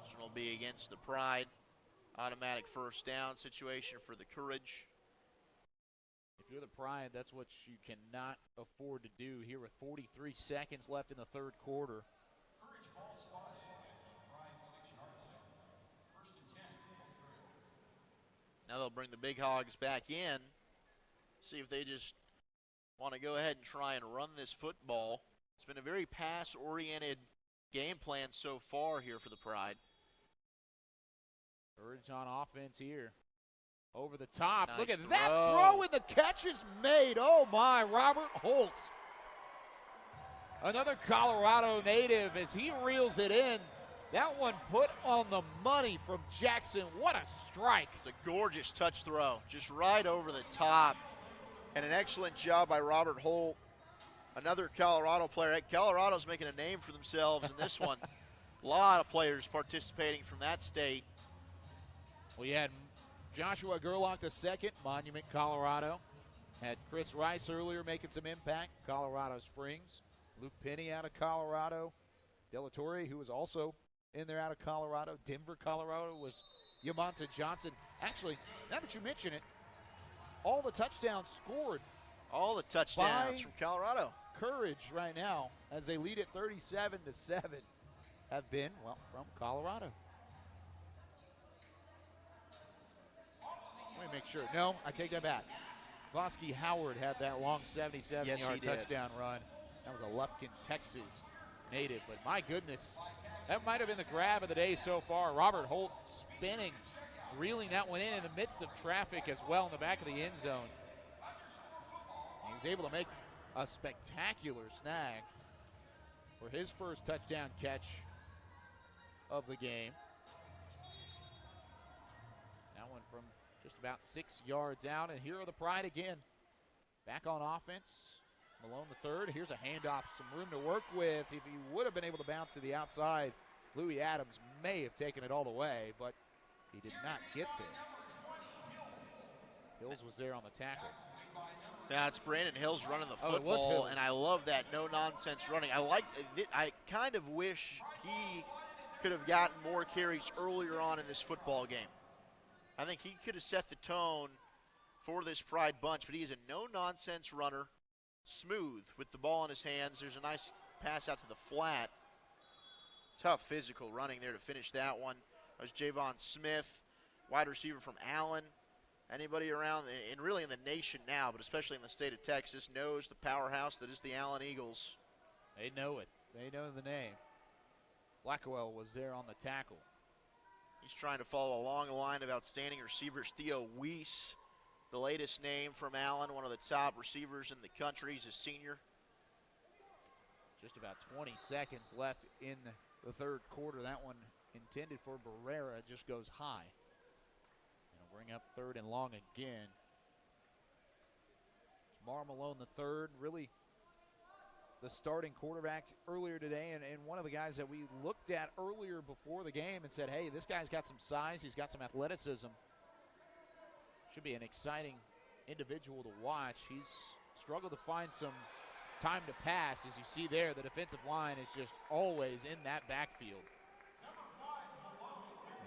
This one will be against the Pride. Automatic first down situation for the Courage. If you're the Pride, that's what you cannot afford to do here with 43 seconds left in the 3rd quarter. Now they'll bring the Big Hogs back in. See if they just want to go ahead and try and run this football. It's been a very pass-oriented game plan so far here for the Pride. Courage on offense here. Over the top. Nice Look at throw. that throw, and the catch is made. Oh, my. Robert Holt. Another Colorado native as he reels it in. That one put on the money from Jackson. What a strike. It's a gorgeous touch throw, just right over the top. And an excellent job by Robert Holt, another Colorado player. Colorado's making a name for themselves in this one. A lot of players participating from that state. We had Joshua Gerlach II, Monument, Colorado. Had Chris Rice earlier making some impact, Colorado Springs. Luke Penny out of Colorado. Delatorre, who was also in there out of Colorado. Denver, Colorado was Yamonta Johnson. Actually, now that you mention it, all the touchdowns scored. All the touchdowns from Colorado. Courage right now, as they lead at 37-7, have been, well, from Colorado. sure. No, I take that back. Vosky Howard had that long 77-yard touchdown run. That was a Lufkin, Texas native. But my goodness, that might have been the grab of the day so far. Robert Holt spinning, reeling that one in the midst of traffic as well in the back of the end zone. He was able to make a spectacular snag for his first touchdown catch of the game. That one from just about 6 yards out, and here are the Pride again. Back on offense. Malone the third. Here's a handoff, some room to work with. If he would have been able to bounce to the outside, Louis Adams may have taken it all the way, but he did not get there. Hills was there on the tackle. Yeah, it's Brandon Hills running the football, and I love that no-nonsense running. I kind of wish he could have gotten more carries earlier on in this football game. I think he could have set the tone for this Pride bunch, but he is a no-nonsense runner, smooth with the ball in his hands. There's a nice pass out to the flat. Tough physical running there to finish that one. That was Javon Smith, wide receiver from Allen. Anybody around, and really in the nation now, but especially in the state of Texas, knows the powerhouse that is the Allen Eagles. They know it. They know the name. Blackwell was there on the tackle. He's trying to follow a long line of outstanding receivers. Theo Weiss, the latest name from Allen, one of the top receivers in the country. He's a senior. Just about 20 seconds left in the third quarter. That one intended for Barrera just goes high. Bring up third and long again. Jamar Malone the third, really the starting quarterback earlier today, and one of the guys that we looked at earlier before the game and said, hey, this guy's got some size, he's got some athleticism. Should be an exciting individual to watch. He's struggled to find some time to pass. As you see there, the defensive line is just always in that backfield.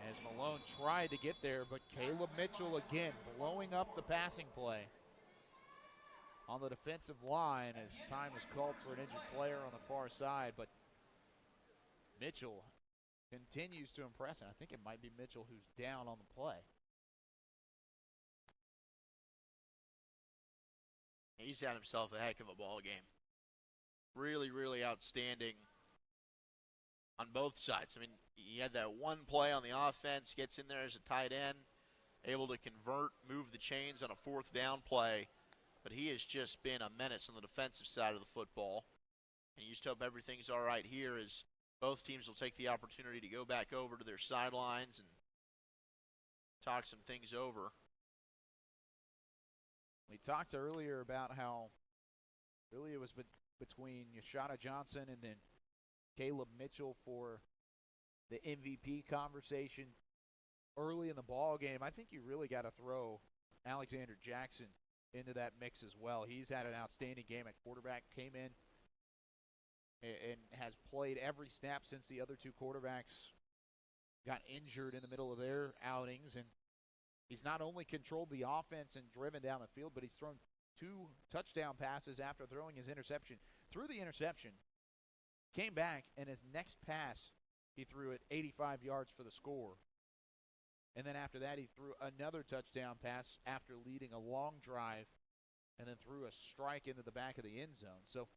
As Malone tried to get there, but Caleb Mitchell again blowing up the passing play on the defensive line as time is called for an injured player on the far side. But Mitchell continues to impress, and I think it might be Mitchell who's down on the play. He's had himself a heck of a ball game. Really, really outstanding on both sides. I mean, he had that one play on the offense, gets in there as a tight end, able to convert, move the chains on a fourth down play. But he has just been a menace on the defensive side of the football. And you just hope everything's all right here as both teams will take the opportunity to go back over to their sidelines and talk some things over. We talked earlier about how really it was between Yashada Johnson and then Caleb Mitchell for the MVP conversation early in the ball game. I think you really got to throw Alexander Jackson into that mix as well. He's had an outstanding game at quarterback, came in and has played every snap since the other two quarterbacks got injured in the middle of their outings. And he's not only controlled the offense and driven down the field, but he's thrown 2 touchdown passes after throwing his interception. Threw the interception, came back, and his next pass, he threw it 85 yards for the score. And then after that, he threw another touchdown pass after leading a long drive and then threw a strike into the back of the end zone. So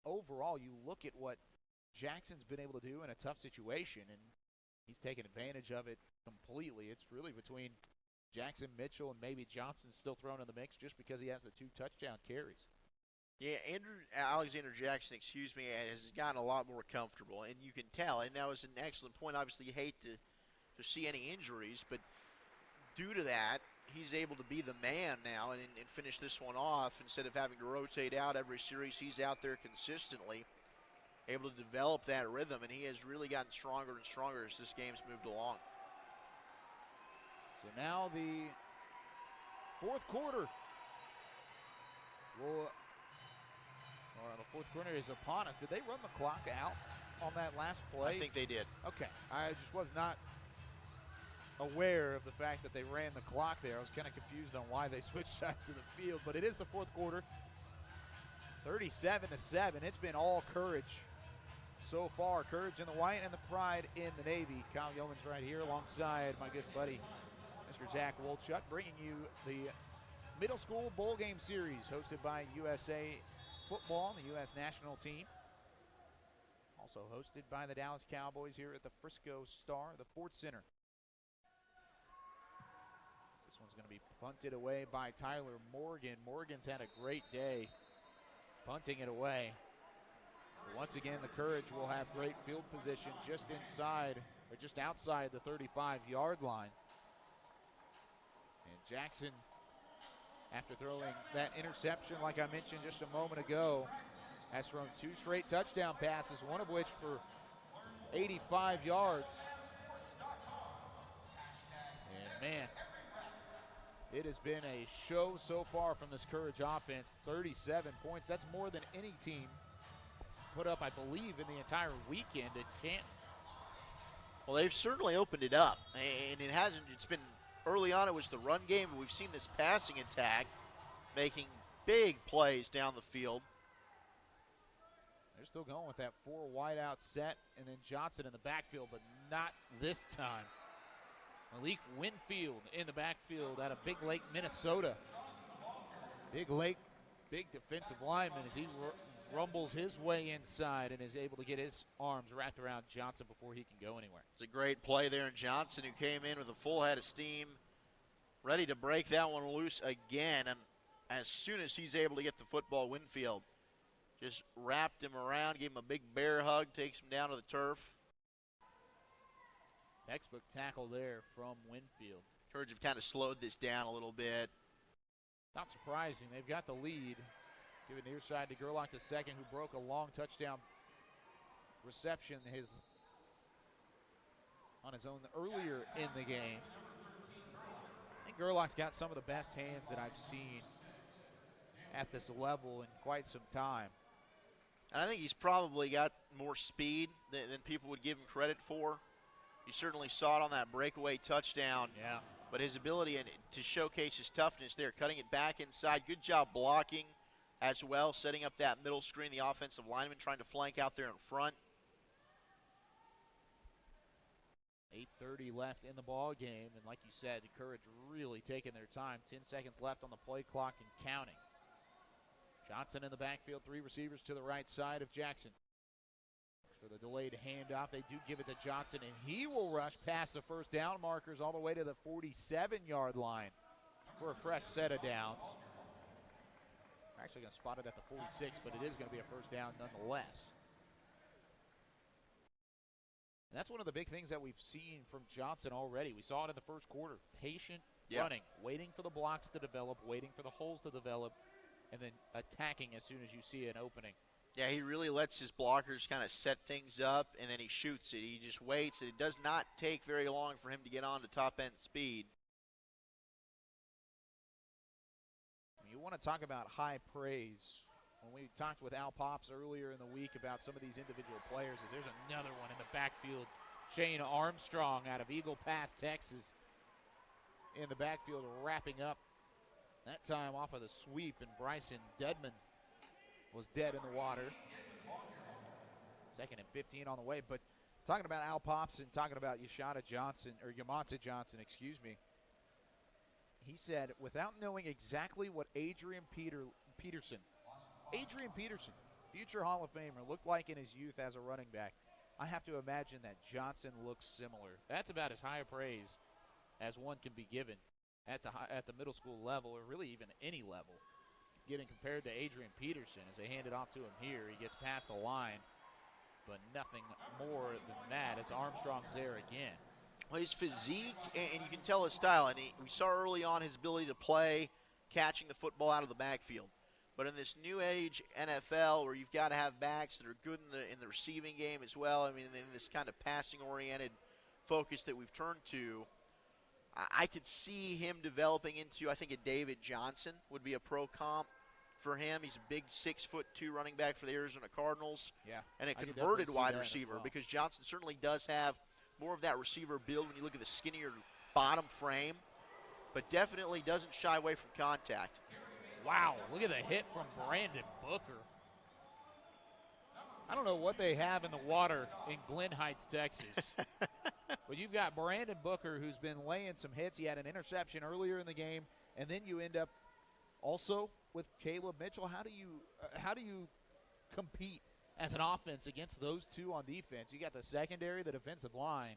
overall, you look at what Jackson's been able to do in a tough situation, and he's taken advantage of it completely. It's really between Jackson, Mitchell, and maybe Johnson still thrown in the mix just because he has the 2 touchdown carries. Yeah, Alexander Jackson, has gotten a lot more comfortable, and you can tell. And that was an excellent point. Obviously, you hate to see any injuries, but due to that, he's able to be the man now and finish this one off instead of having to rotate out every series. He's out there consistently, able to develop that rhythm, and he has really gotten stronger and stronger as this game's moved along. So now the fourth quarter the fourth quarter is upon us. Did they run the clock out on that last play? I think they did. Okay. I just was not aware of the fact that they ran the clock there. I was kind of confused on why they switched sides of the field, but it is the fourth quarter. 37-7. It's been all Courage so far. Courage in the white and the Pride in the navy. Kyle Yeoman's right here alongside my good buddy Mr. Zach Wolchuk bringing you the Middle School Bowl Game Series hosted by USA Football, the U.S. national team. Also hosted by the Dallas Cowboys here at the Frisco Star, the Ford Center. This one's going to be punted away by Tyler Morgan. Morgan's had a great day punting it away. But once again, the Courage will have great field position just inside, or just outside the 35-yard line. And Jackson, after throwing that interception, like I mentioned just a moment ago, has thrown 2 straight touchdown passes, one of which for 85 yards. And man, it has been a show so far from this Courage offense. 37 points. That's more than any team put up, I believe, in the entire weekend at Canton. Well, they've certainly opened it up, and it's been early on, it was the run game, but we've seen this passing attack making big plays down the field. They're still going with that 4 wide out set, and then Johnson in the backfield, but not this time. Malik Winfield in the backfield out of Big Lake, Minnesota. Big Lake, big defensive lineman as he rumbles his way inside and is able to get his arms wrapped around Johnson before he can go anywhere. It's a great play there, and Johnson, who came in with a full head of steam, ready to break that one loose again. And as soon as he's able to get the football, Winfield just wrapped him around, gave him a big bear hug, takes him down to the turf. Textbook tackle there from Winfield. Courage have kind of slowed this down a little bit. Not surprising. They've got the lead. Give it near side to Gerlach the second, who broke a long touchdown reception on his own earlier in the game. I think Gerlach's got some of the best hands that I've seen at this level in quite some time. And I think he's probably got more speed than people would give him credit for. You certainly saw it on that breakaway touchdown. Yeah. But his ability to showcase his toughness there, cutting it back inside. Good job blocking as well, setting up that middle screen. The offensive lineman trying to flank out there in front. 8:30 left in the ball game, and like you said, the Courage really taking their time. 10 seconds left on the play clock and counting. Johnson in the backfield, 3 receivers to the right side of Jackson. For the delayed handoff, they do give it to Johnson, and he will rush past the first down markers all the way to the 47-yard line for a fresh set of downs. We're actually going to spot it at the 46, but it is going to be a first down nonetheless. And that's one of the big things that we've seen from Johnson already. We saw it in the first quarter. Patient running, waiting for the blocks to develop, waiting for the holes to develop, and then attacking as soon as you see an opening. Yeah, he really lets his blockers kind of set things up, and then he shoots it. He just waits, and it does not take very long for him to get on to top-end speed. You want to talk about high praise. When we talked with Al Pops earlier in the week about some of these individual players, there's another one in the backfield. Shane Armstrong out of Eagle Pass, Texas, in the backfield wrapping up. That time off of the sweep, and Bryson Dedman was dead in the water. 2nd and 15 on the way. But talking about Al Pops and talking about Yamanta Johnson, excuse me, he said, without knowing exactly what Adrian Peterson, future Hall of Famer, looked like in his youth as a running back, I have to imagine that Johnson looks similar. That's about as high a praise as one can be given at the middle school level, or really even any level. Getting compared to Adrian Peterson as they hand it off to him here. He gets past the line, but nothing more than that as Armstrong's there again. Well, his physique, and you can tell his style, and we saw early on his ability to play, catching the football out of the backfield. But in this new age NFL, where you've got to have backs that are good in the receiving game as well, I mean, in this kind of passing-oriented focus that we've turned to, I could see him developing into, I think, a David Johnson would be a pro comp for him. He's a big 6'2" running back for the Arizona Cardinals. Yeah, and a converted wide receiver, because Johnson certainly does have more of that receiver build when you look at the skinnier bottom frame, but definitely doesn't shy away from contact. Wow, look at the hit from Brandon Booker. I don't know what they have in the water in Glen Heights, Texas. But you've got Brandon Booker, who's been laying some hits. He had an interception earlier in the game, and then you end up also with Caleb Mitchell. How do you compete as an offense against those two on defense? You got the secondary, the defensive line.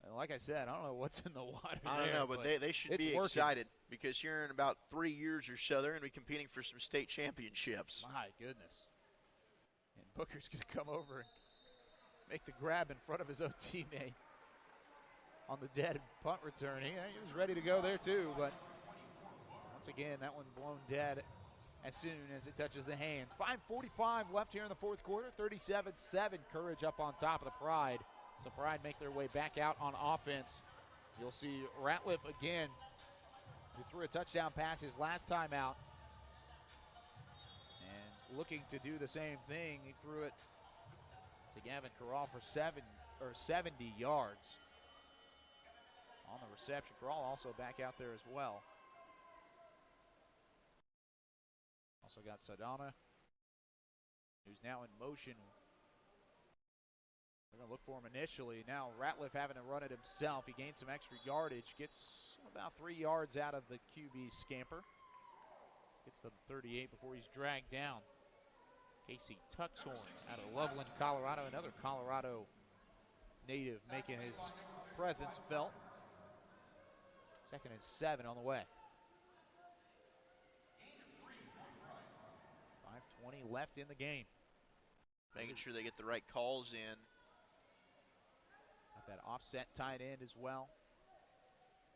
And like I said, I don't know what's in the water. I don't know, but they should be excited because here in about 3 years or so, they're going to be competing for some state championships. My goodness. And Booker's going to come over and make the grab in front of his own teammate on the dead punt return. He was ready to go there too, but once again, that one blown dead as soon as it touches the hands. 5:45 left here in the fourth quarter. 37-7. Courage up on top of the Pride. So Pride make their way back out on offense. You'll see Ratliff again, who threw a touchdown pass his last time out. And looking to do the same thing. He threw it to Gavin Corral for 70 yards on the reception. Corral also back out there as well. Also got Sadana, who's now in motion. They're going to look for him initially. Now Ratliff having to run it himself. He gains some extra yardage, gets about 3 yards out of the QB scamper. Gets to the 38 before he's dragged down. Casey Tuxhorn out of Loveland, Colorado. Another Colorado native making his presence felt. 2nd and 7 on the way. 5:20 left in the game. Making sure they get the right calls in. Got that offset tight end as well.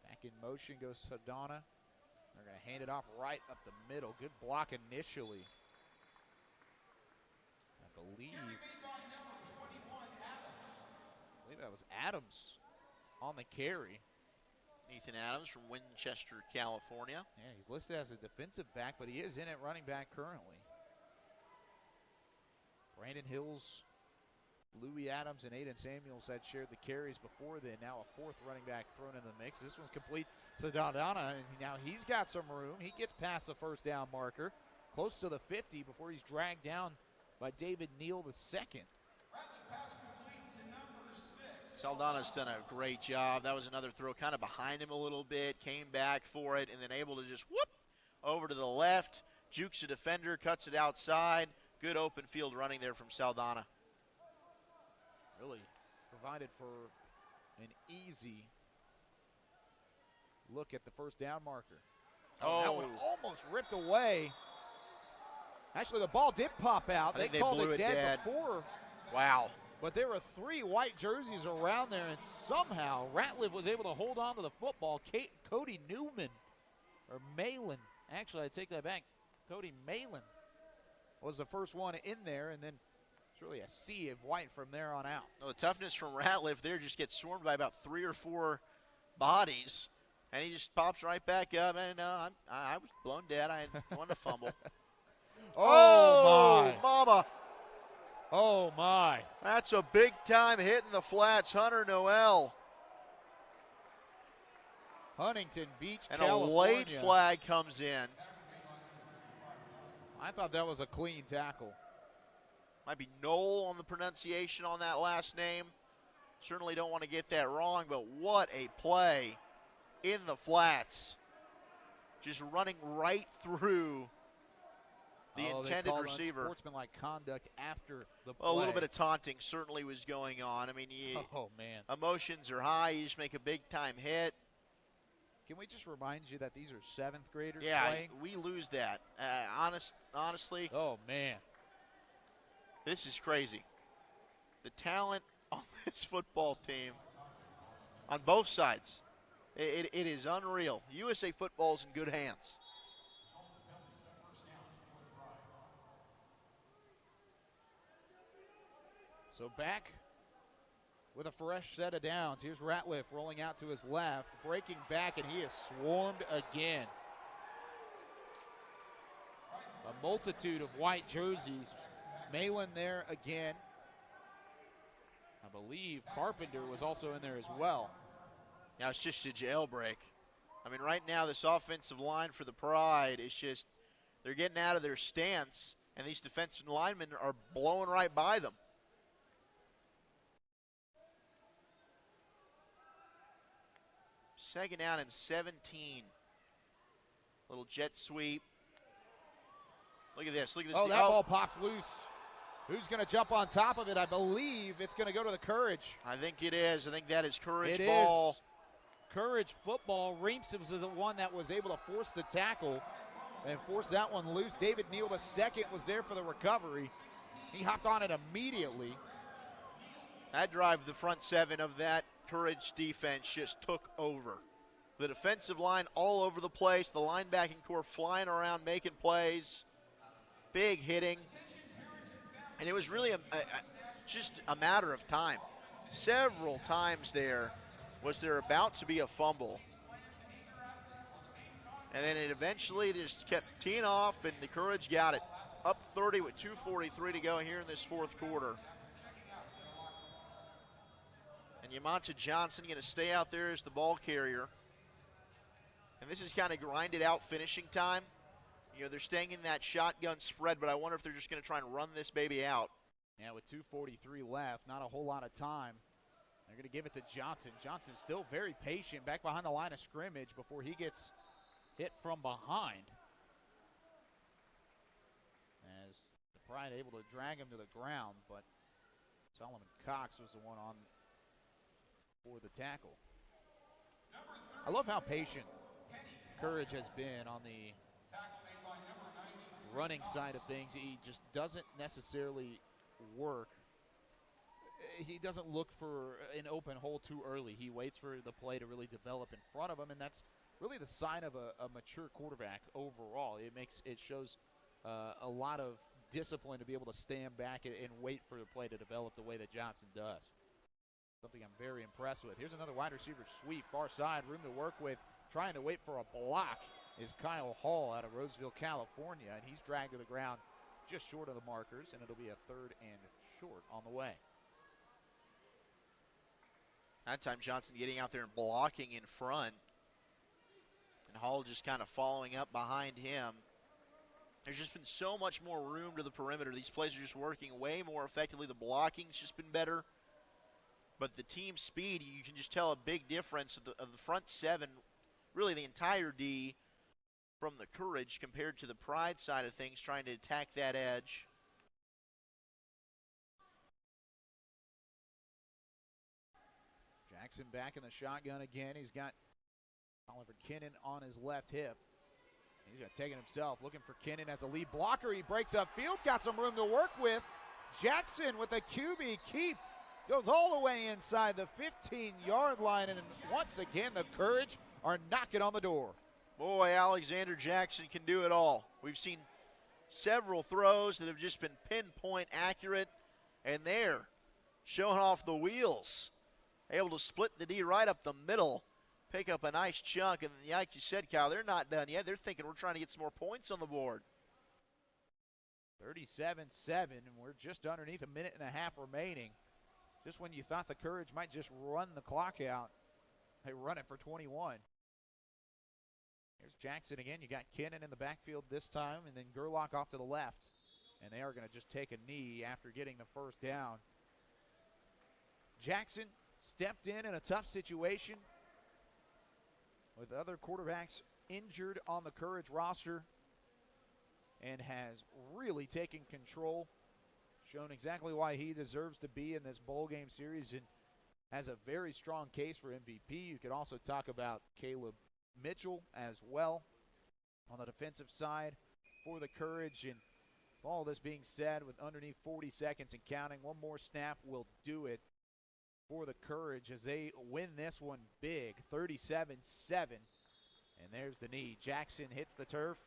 Back in motion goes Sadana. They're going to hand it off right up the middle. Good block initially. I believe that was Adams on the carry. Ethan Adams from Winchester, California. Yeah, he's listed as a defensive back, but he is in at running back currently. Brandon Hills, Louis Adams, and Aiden Samuels had shared the carries before then. Now a 4th running back thrown in the mix. This one's complete to Donna, and now he's got some room. He gets past the first down marker, close to the 50 before he's dragged down by David Neal II. Saldana's done a great job. That was another throw kind of behind him a little bit, came back for it, and then able to just whoop over to the left, jukes a defender, cuts it outside. Good open field running there from Saldana. Really provided for an easy look at the first down marker. That one almost ripped away. Actually, the ball did pop out. They called it dead before. Wow. But there were 3 white jerseys around there, and somehow Ratliff was able to hold on to the football. Cody Newman, or Malin. Actually, I take that back. Cody Malin was the first one in there, and then it's really a sea of white from there on out. Well, the toughness from Ratliff there just gets swarmed by about 3 or 4 bodies, and he just pops right back up. And I was blown dead. I wanted to fumble. Oh, my. Mama. Oh, my. That's a big-time hit in the flats. Hunter Noel. Huntington Beach, and California. A late flag comes in. I thought that was a clean tackle. Might be Noel on the pronunciation on that last name. Certainly don't want to get that wrong, but what a play in the flats. Just running right through the intended receiver. Sportsmanlike conduct after the play. Well, a little bit of taunting certainly was going on. I mean, emotions are high. You just make a big-time hit. Can we just remind you that these are 7th graders playing? Yeah, we lose that. Honestly. Oh, man. This is crazy. The talent on this football team, on both sides, it is unreal. USA football's in good hands. So back with a fresh set of downs. Here's Ratliff rolling out to his left, breaking back, and he is swarmed again. A multitude of white jerseys. Malin there again. I believe Carpenter was also in there as well. Now it's just a jailbreak. I mean, right now this offensive line for the Pride is just, they're getting out of their stance, and these defensive linemen are blowing right by them. Second down and 17. Little jet sweep. Look at this. Look at this. Oh, that ball pops loose. Who's going to jump on top of it? I believe it's going to go to the Courage. I think it is. I think that is Courage it ball. Is. Courage football. Reamson was the one that was able to force the tackle and force that one loose. David Neal II was there for the recovery. He hopped on it immediately. That drive, the front seven of that Courage defense just took over. The defensive line all over the place. The linebacking core flying around, making plays. Big hitting. And it was really just a matter of time. Several times there was there about to be a fumble. And then it eventually just kept teeing off, and the Courage got it. Up 30 with 2:43 to go here in this fourth quarter. And Yamanta Johnson going to stay out there as the ball carrier. And this is kind of grinded out finishing time. You know, they're staying in that shotgun spread, but I wonder if they're just going to try and run this baby out. Yeah, with 2:43 left, not a whole lot of time. They're going to give it to Johnson. Johnson's still very patient back behind the line of scrimmage before he gets hit from behind. As the Pride able to drag him to the ground, but Solomon Cox was the one on for the tackle. I love how patient Courage has been on the running side of things. He just doesn't necessarily work. He doesn't look for an open hole too early. He waits for the play to really develop in front of him, and that's really the sign of a mature quarterback overall. It shows a lot of discipline to be able to stand back and wait for the play to develop the way that Johnson does. Something I'm very impressed with. Here's another wide receiver sweep, far side, room to work with. Trying to wait for a block is Kyle Hall out of Roseville, California, and he's dragged to the ground just short of the markers, and it'll be a 3rd and short on the way. That time Johnson getting out there and blocking in front, and Hall just kind of following up behind him. There's just been so much more room to the perimeter. These plays are just working way more effectively. The blocking's just been better. But the team speed, you can just tell a big difference of the front seven, really the entire D from the Courage compared to the Pride side of things, trying to attack that edge. Jackson back in the shotgun again. He's got Oliver Kinnan on his left hip. He's going to take it himself, looking for Kinnan as a lead blocker. He breaks up field, got some room to work with. Jackson with a QB keep. Goes all the way inside the 15-yard line, and once again the Courage are knocking on the door. Boy, Alexander Jackson can do it all. We've seen several throws that have just been pinpoint accurate, and they're showing off the wheels. Able to split the D right up the middle, pick up a nice chunk, and like you said, Kyle, they're not done yet. They're thinking we're trying to get some more points on the board. 37-7, and we're just underneath a minute and a half remaining. Just when you thought the Courage might just run the clock out, they run it for 21. Here's Jackson again. You got Kinnan in the backfield this time, and then Gerlach off to the left. And they are going to just take a knee after getting the first down. Jackson stepped in a tough situation with other quarterbacks injured on the Courage roster and has really taken control. Shown exactly why he deserves to be in this bowl game series and has a very strong case for MVP. You could also talk about Caleb Mitchell as well on the defensive side for the Courage. And all this being said, with underneath 40 seconds and counting, one more snap will do it for the Courage as they win this one big, 37-7. And there's the knee. Jackson hits the turf.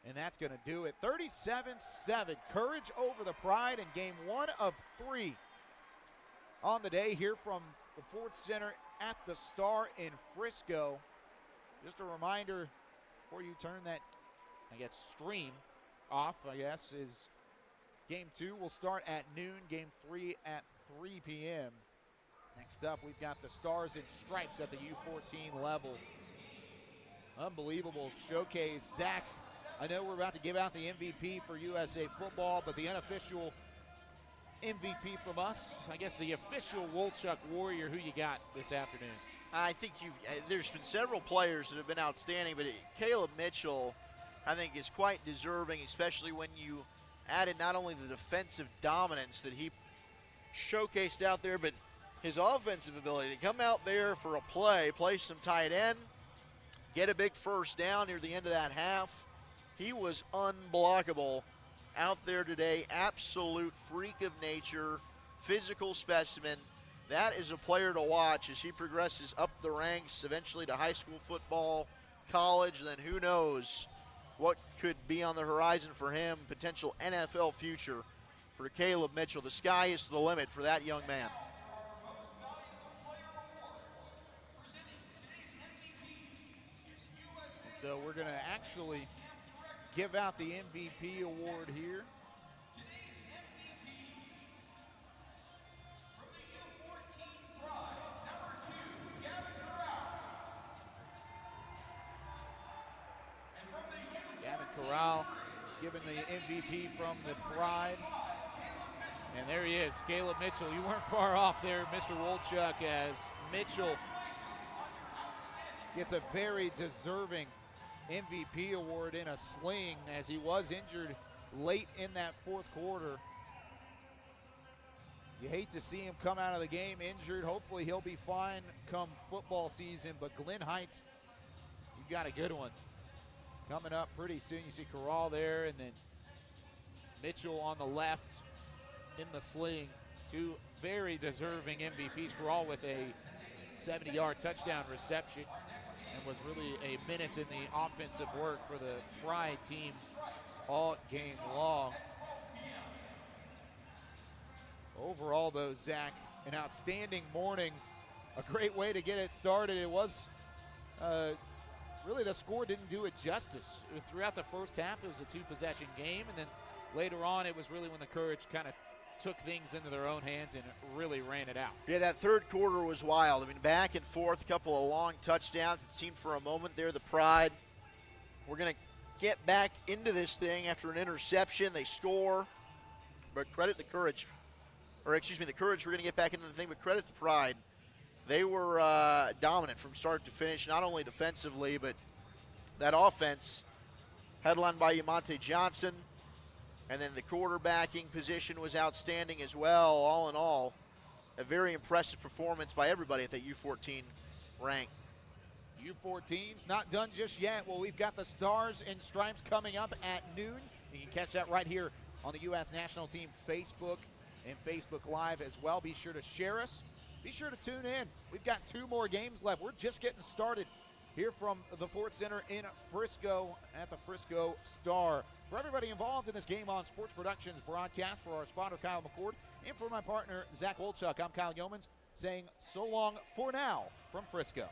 And that's going to do it. 37-7. Courage over the Pride in game 1 of 3 on the day here from the Ford Center at the Star in Frisco. Just a reminder before you turn that, stream off, is game 2 will start at noon. Game 3 at 3 p.m. Next up, we've got the Stars and Stripes at the U14 level. Unbelievable showcase. Zach I know we're about to give out the MVP for USA football, but the unofficial MVP from us, I guess the official Wolchuk Warrior, who you got this afternoon? I think there's been several players that have been outstanding, but Caleb Mitchell, I think, is quite deserving, especially when you added not only the defensive dominance that he showcased out there, but his offensive ability to come out there for a play some tight end, get a big first down near the end of that half. He was unblockable out there today. Absolute freak of nature, physical specimen. That is a player to watch as he progresses up the ranks, eventually to high school football, college, and then who knows what could be on the horizon for him, potential NFL future for Caleb Mitchell. The sky is the limit for that young man. So we're going to actually give out the MVP award here. Gavin Corral given the MVP from the Pride. And there he is, Caleb Mitchell. You weren't far off there, Mr. Wolchuk, as Mitchell gets a very deserving MVP award in a sling as he was injured late in that fourth quarter. You hate to see him come out of the game injured. Hopefully he'll be fine come football season, but Glen Heights, you've got a good one coming up pretty soon. You see Corral there, and then Mitchell on the left in the sling. Two very deserving MVPs. Corral with a 70-yard touchdown reception and was really a menace in the offensive work for the Pride team all game long. Overall, though, Zach, an outstanding morning. A great way to get it started. It was really, the score didn't do it justice. Throughout the first half, it was a two-possession game, and then later on, it was really when the Courage kind of took things into their own hands and really ran it out. Yeah, that third quarter was wild. I mean, back and forth, a couple of long touchdowns. It seemed for a moment there the Pride were going to get back into this thing after an interception. They score, but credit the Courage. The Courage were going to get back into the thing, but credit the Pride. They were dominant from start to finish, not only defensively, but that offense headlined by Yamonte Johnson. And then the quarterbacking position was outstanding as well. All in all, a very impressive performance by everybody at that U14 rank. U14's not done just yet. Well, we've got the Stars and Stripes coming up at noon. You can catch that right here on the U.S. National Team Facebook and Facebook Live as well. Be sure to share us. Be sure to tune in. We've got 2 more games left. We're just getting started here from the Ford Center in Frisco at the Frisco Star. For everybody involved in this Game On Sports Productions broadcast, for our spotter Kyle McCord, and for my partner Zach Wolchuk, I'm Kyle Yeomans saying so long for now from Frisco.